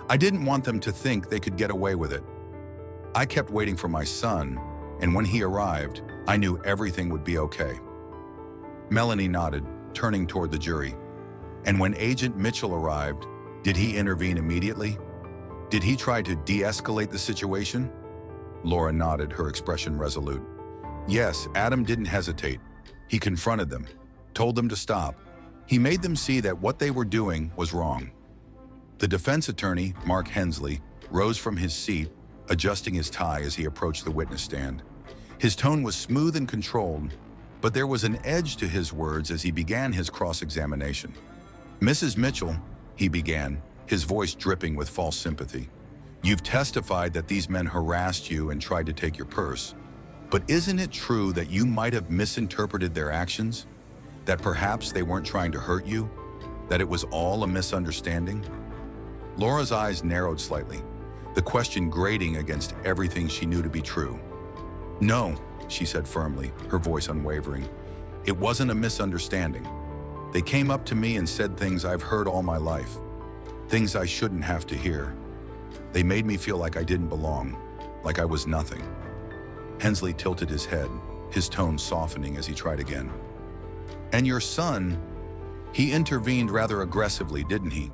I didn't want them to think they could get away with it. I kept waiting for my son, and when he arrived, I knew everything would be okay." Melanie nodded, turning toward the jury. "And when Agent Mitchell arrived, did he intervene immediately? Did he try to de-escalate the situation?" Laura nodded, her expression resolute. "Yes, Adam didn't hesitate. He confronted them, told them to stop. He made them see that what they were doing was wrong. The defense attorney, Mark Hensley, rose from his seat, adjusting his tie as he approached the witness stand. His tone was smooth and controlled, but there was an edge to his words as he began his cross-examination. "Mrs. Mitchell," he began, his voice dripping with false sympathy, "you've testified that these men harassed you and tried to take your purse. But isn't it true that you might have misinterpreted their actions? That perhaps they weren't trying to hurt you? That it was all a misunderstanding?" Laura's eyes narrowed slightly, the question grating against everything she knew to be true. "No," she said firmly, her voice unwavering. "It wasn't a misunderstanding. They came up to me and said things I've heard all my life, things I shouldn't have to hear. They made me feel like I didn't belong, like I was nothing." Hensley tilted his head, his tone softening as he tried again. "And your son, he intervened rather aggressively, didn't he?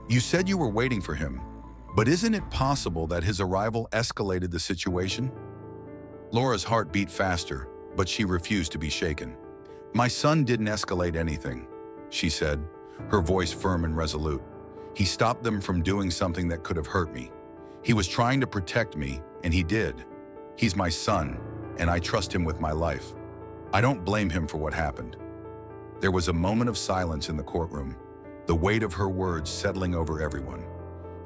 You said you were waiting for him, but isn't it possible that his arrival escalated the situation?" Laura's heart beat faster, but she refused to be shaken. "My son didn't escalate anything," she said, her voice firm and resolute. "He stopped them from doing something that could have hurt me. He was trying to protect me, and he did. He's my son, and I trust him with my life. I don't blame him for what happened." There was a moment of silence in the courtroom, the weight of her words settling over everyone.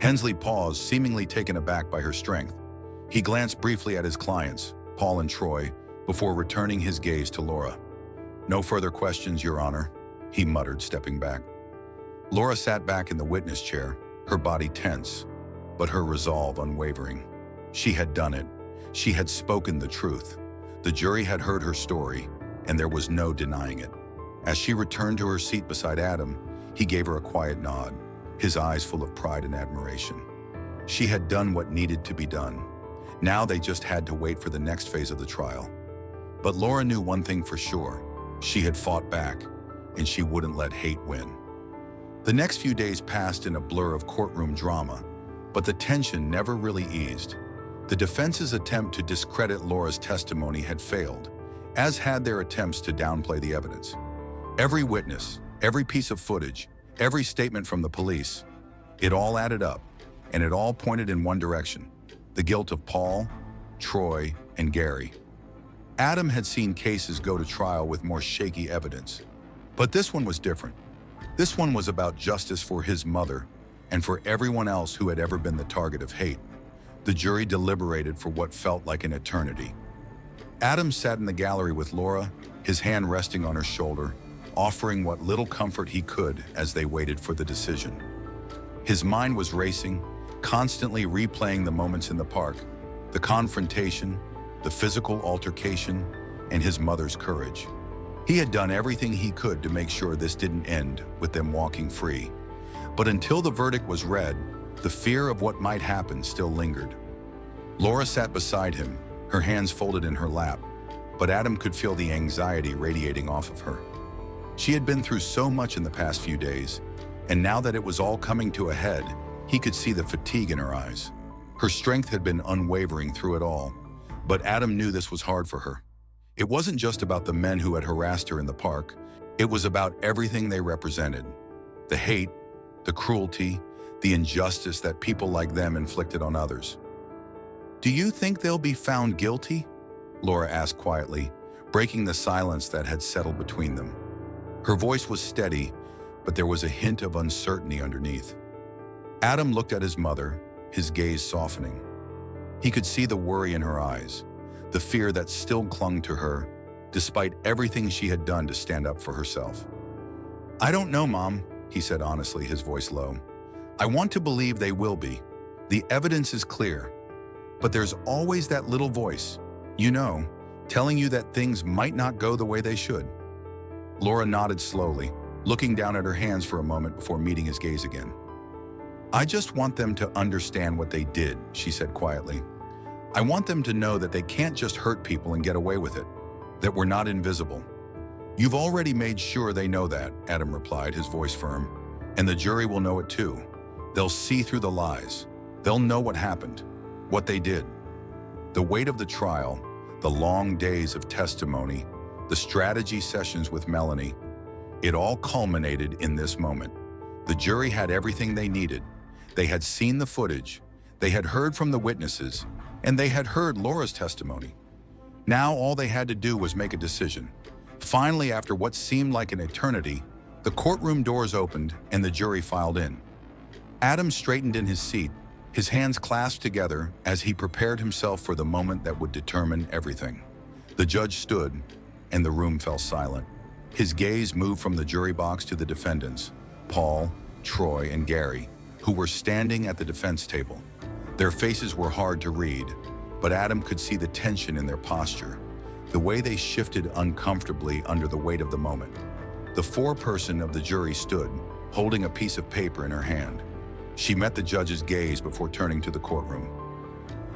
Hensley paused, seemingly taken aback by her strength. He glanced briefly at his clients, Paul and Troy, before returning his gaze to Laura. "No further questions, Your Honor," he muttered, stepping back. Laura sat back in the witness chair, her body tense, but her resolve unwavering. She had done it. She had spoken the truth. The jury had heard her story, and there was no denying it. As she returned to her seat beside Adam, he gave her a quiet nod, his eyes full of pride and admiration. She had done what needed to be done. Now they just had to wait for the next phase of the trial. But Laura knew one thing for sure. She had fought back, and she wouldn't let hate win. The next few days passed in a blur of courtroom drama, but the tension never really eased. The defense's attempt to discredit Laura's testimony had failed, as had their attempts to downplay the evidence. Every witness, every piece of footage, every statement from the police, it all added up, and it all pointed in one direction: the guilt of Paul, Troy, and Gary. Adam had seen cases go to trial with more shaky evidence, but this one was different. This one was about justice for his mother and for everyone else who had ever been the target of hate. The jury deliberated for what felt like an eternity. Adam sat in the gallery with Laura, his hand resting on her shoulder, offering what little comfort he could as they waited for the decision. His mind was racing, constantly replaying the moments in the park, the confrontation, the physical altercation, and his mother's courage. He had done everything he could to make sure this didn't end with them walking free. But until the verdict was read, the fear of what might happen still lingered. Laura sat beside him, her hands folded in her lap, but Adam could feel the anxiety radiating off of her. She had been through so much in the past few days, and now that it was all coming to a head, he could see the fatigue in her eyes. Her strength had been unwavering through it all, but Adam knew this was hard for her. It wasn't just about the men who had harassed her in the park. It was about everything they represented: the hate, the cruelty, the injustice that people like them inflicted on others. "Do you think they'll be found guilty?" Laura asked quietly, breaking the silence that had settled between them. Her voice was steady, but there was a hint of uncertainty underneath. Adam looked at his mother, his gaze softening. He could see the worry in her eyes, the fear that still clung to her, despite everything she had done to stand up for herself. "I don't know, Mom," he said honestly, his voice low. "I want to believe they will be. The evidence is clear. But there's always that little voice, you know, telling you that things might not go the way they should." Laura nodded slowly, looking down at her hands for a moment before meeting his gaze again. "I just want them to understand what they did," she said quietly. "I want them to know that they can't just hurt people and get away with it, that we're not invisible." "You've already made sure they know that," Adam replied, his voice firm. "And the jury will know it too. They'll see through the lies. They'll know what happened, what they did." The weight of the trial, the long days of testimony, the strategy sessions with Melanie. It all culminated in this moment. The jury had everything they needed. They had seen the footage, they had heard from the witnesses, and they had heard Laura's testimony. Now all they had to do was make a decision. Finally, after what seemed like an eternity, the courtroom doors opened and the jury filed in. Adam straightened in his seat, his hands clasped together as he prepared himself for the moment that would determine everything. The judge stood, and the room fell silent. His gaze moved from the jury box to the defendants, Paul, Troy, and Gary, who were standing at the defense table. Their faces were hard to read, but Adam could see the tension in their posture, the way they shifted uncomfortably under the weight of the moment. The foreperson of the jury stood, holding a piece of paper in her hand. She met the judge's gaze before turning to the courtroom.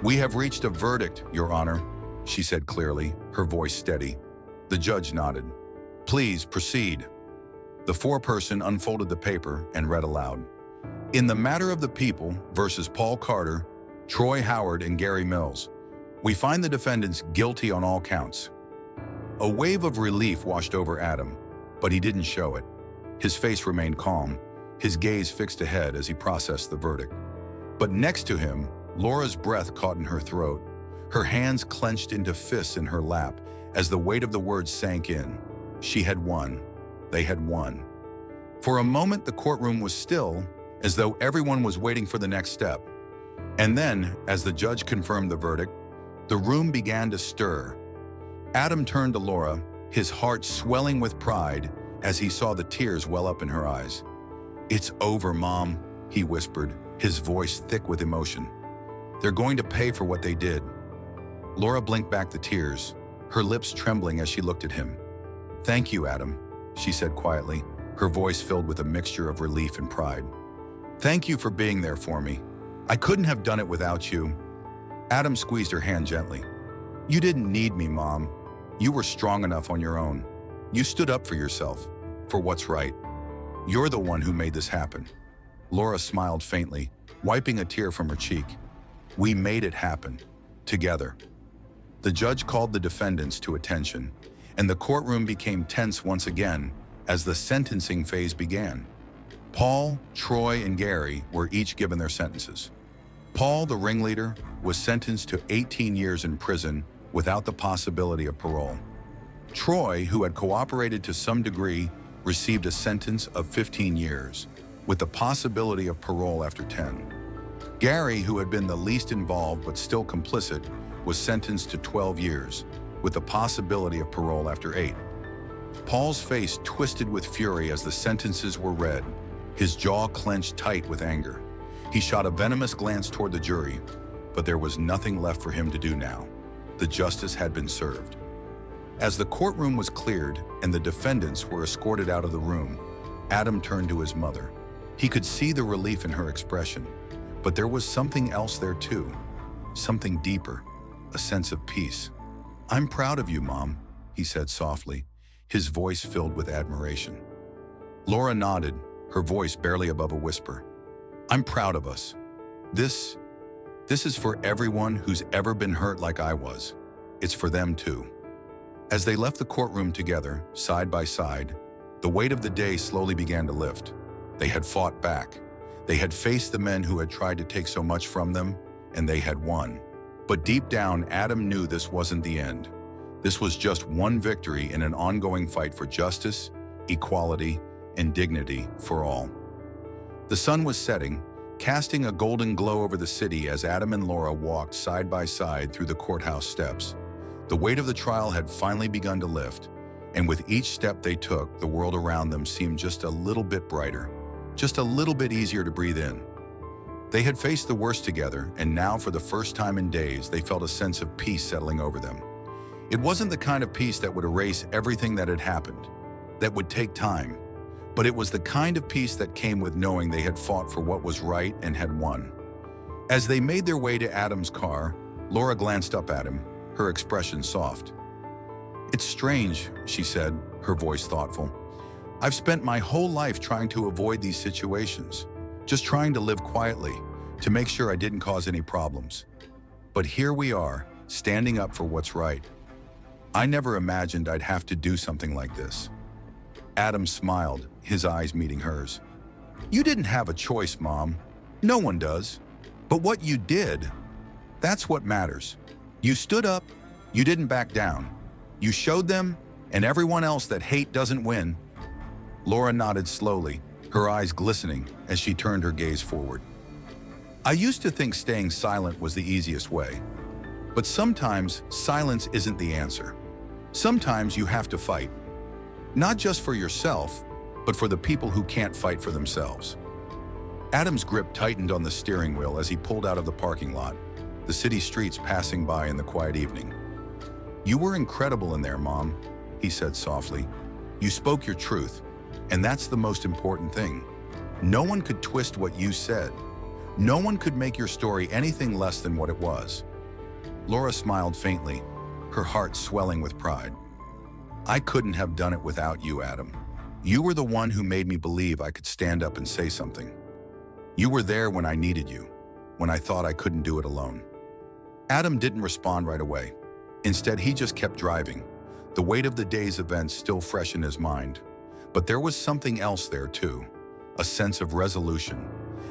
"We have reached a verdict, Your Honor," she said clearly, her voice steady. The judge nodded. "Please proceed." The foreperson unfolded the paper and read aloud. "In the matter of the people versus Paul Carter, Troy Howard, and Gary Mills, we find the defendants guilty on all counts." A wave of relief washed over Adam, but he didn't show it. His face remained calm, his gaze fixed ahead as he processed the verdict. But next to him, Laura's breath caught in her throat, her hands clenched into fists in her lap as the weight of the words sank in. She had won. They had won. For a moment, the courtroom was still, as though everyone was waiting for the next step. And then, as the judge confirmed the verdict, the room began to stir. Adam turned to Laura, his heart swelling with pride as he saw the tears well up in her eyes. "It's over, Mom," he whispered, his voice thick with emotion. "They're going to pay for what they did." Laura blinked back the tears, her lips trembling as she looked at him. "Thank you, Adam," she said quietly, her voice filled with a mixture of relief and pride. "Thank you for being there for me. I couldn't have done it without you." Adam squeezed her hand gently. "You didn't need me, Mom. You were strong enough on your own. You stood up for yourself, for what's right. You're the one who made this happen." Laura smiled faintly, wiping a tear from her cheek. "We made it happen, together." The judge called the defendants to attention, and the courtroom became tense once again as the sentencing phase began. Paul, Troy, and Gary were each given their sentences. Paul, the ringleader, was sentenced to 18 years in prison without the possibility of parole. Troy, who had cooperated to some degree, received a sentence of 15 years, with the possibility of parole after 10. Gary, who had been the least involved but still complicit, was sentenced to 12 years, with the possibility of parole after 8. Paul's face twisted with fury as the sentences were read, his jaw clenched tight with anger. He shot a venomous glance toward the jury, but there was nothing left for him to do now. The justice had been served. As the courtroom was cleared and the defendants were escorted out of the room, Adam turned to his mother. He could see the relief in her expression, but there was something else there too, something deeper, a sense of peace. "I'm proud of you, Mom," he said softly, his voice filled with admiration. Laura nodded, her voice barely above a whisper. "I'm proud of us. This is for everyone who's ever been hurt like I was. It's for them too." As they left the courtroom together, side by side, the weight of the day slowly began to lift. They had fought back. They had faced the men who had tried to take so much from them, and they had won. But deep down, Adam knew this wasn't the end. This was just one victory in an ongoing fight for justice, equality, and dignity for all. The sun was setting, casting a golden glow over the city as Adam and Laura walked side by side through the courthouse steps. The weight of the trial had finally begun to lift, and with each step they took, the world around them seemed just a little bit brighter, just a little bit easier to breathe in. They had faced the worst together, and now for the first time in days, they felt a sense of peace settling over them. It wasn't the kind of peace that would erase everything that had happened, that would take time, but it was the kind of peace that came with knowing they had fought for what was right and had won. As they made their way to Adam's car, Laura glanced up at him, her expression soft. "It's strange," she said, her voice thoughtful. "I've spent my whole life trying to avoid these situations, just trying to live quietly, to make sure I didn't cause any problems. But here we are, standing up for what's right." I never imagined I'd have to do something like this." Adam smiled, his eyes meeting hers. "You didn't have a choice, Mom. No one does. But what you did, that's what matters. You stood up, you didn't back down. You showed them and everyone else that hate doesn't win." Laura nodded slowly, her eyes glistening as she turned her gaze forward. "I used to think staying silent was the easiest way. But sometimes silence isn't the answer. Sometimes you have to fight. Not just for yourself, but for the people who can't fight for themselves." Adam's grip tightened on the steering wheel as he pulled out of the parking lot, the city streets passing by in the quiet evening. "You were incredible in there, Mom," he said softly. "You spoke your truth, and that's the most important thing. No one could twist what you said. No one could make your story anything less than what it was." Laura smiled faintly, her heart swelling with pride. "I couldn't have done it without you, Adam. You were the one who made me believe I could stand up and say something. You were there when I needed you, when I thought I couldn't do it alone." Adam didn't respond right away. Instead, he just kept driving, the weight of the day's events still fresh in his mind. But there was something else there too, a sense of resolution.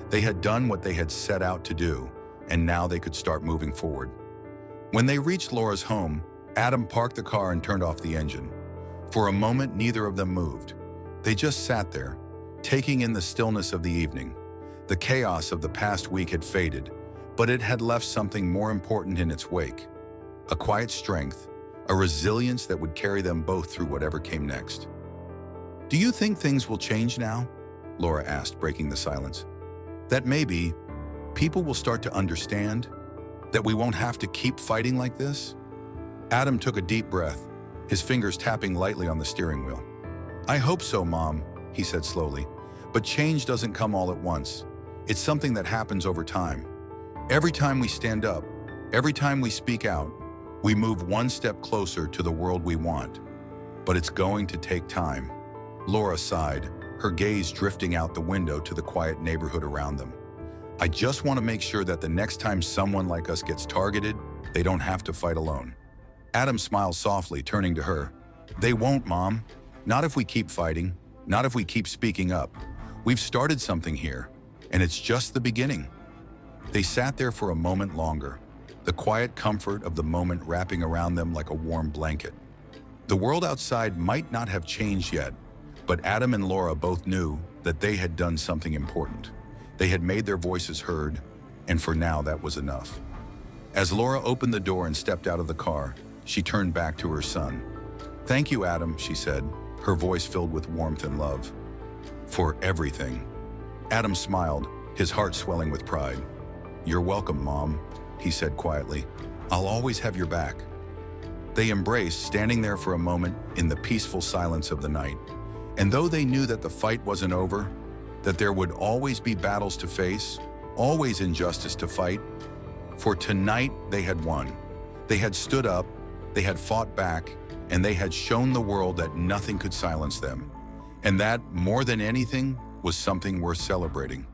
They had done what they had set out to do, and now they could start moving forward. When they reached Laura's home, Adam parked the car and turned off the engine. For a moment, neither of them moved. They just sat there, taking in the stillness of the evening. The chaos of the past week had faded, but it had left something more important in its wake. A quiet strength, a resilience that would carry them both through whatever came next. "Do you think things will change now?" Laura asked, breaking the silence. "That maybe people will start to understand? That we won't have to keep fighting like this?" Adam took a deep breath, his fingers tapping lightly on the steering wheel. "I hope so, Mom," he said slowly. "But change doesn't come all at once. It's something that happens over time. Every time we stand up, every time we speak out, we move one step closer to the world we want. But it's going to take time." Laura sighed, her gaze drifting out the window to the quiet neighborhood around them. "I just want to make sure that the next time someone like us gets targeted, they don't have to fight alone." Adam smiled softly, turning to her. "They won't, Mom. Not if we keep fighting. Not if we keep speaking up. We've started something here, and it's just the beginning." They sat there for a moment longer, the quiet comfort of the moment wrapping around them like a warm blanket. The world outside might not have changed yet, but Adam and Laura both knew that they had done something important. They had made their voices heard, and for now that was enough. As Laura opened the door and stepped out of the car, she turned back to her son. "Thank you, Adam," she said, her voice filled with warmth and love. "For everything." Adam smiled, his heart swelling with pride. "You're welcome, Mom," he said quietly. "I'll always have your back." They embraced, standing there for a moment in the peaceful silence of the night. And though they knew that the fight wasn't over, that there would always be battles to face, always injustice to fight, for tonight they had won. They had stood up, they had fought back, and they had shown the world that nothing could silence them. And that, more than anything, was something worth celebrating.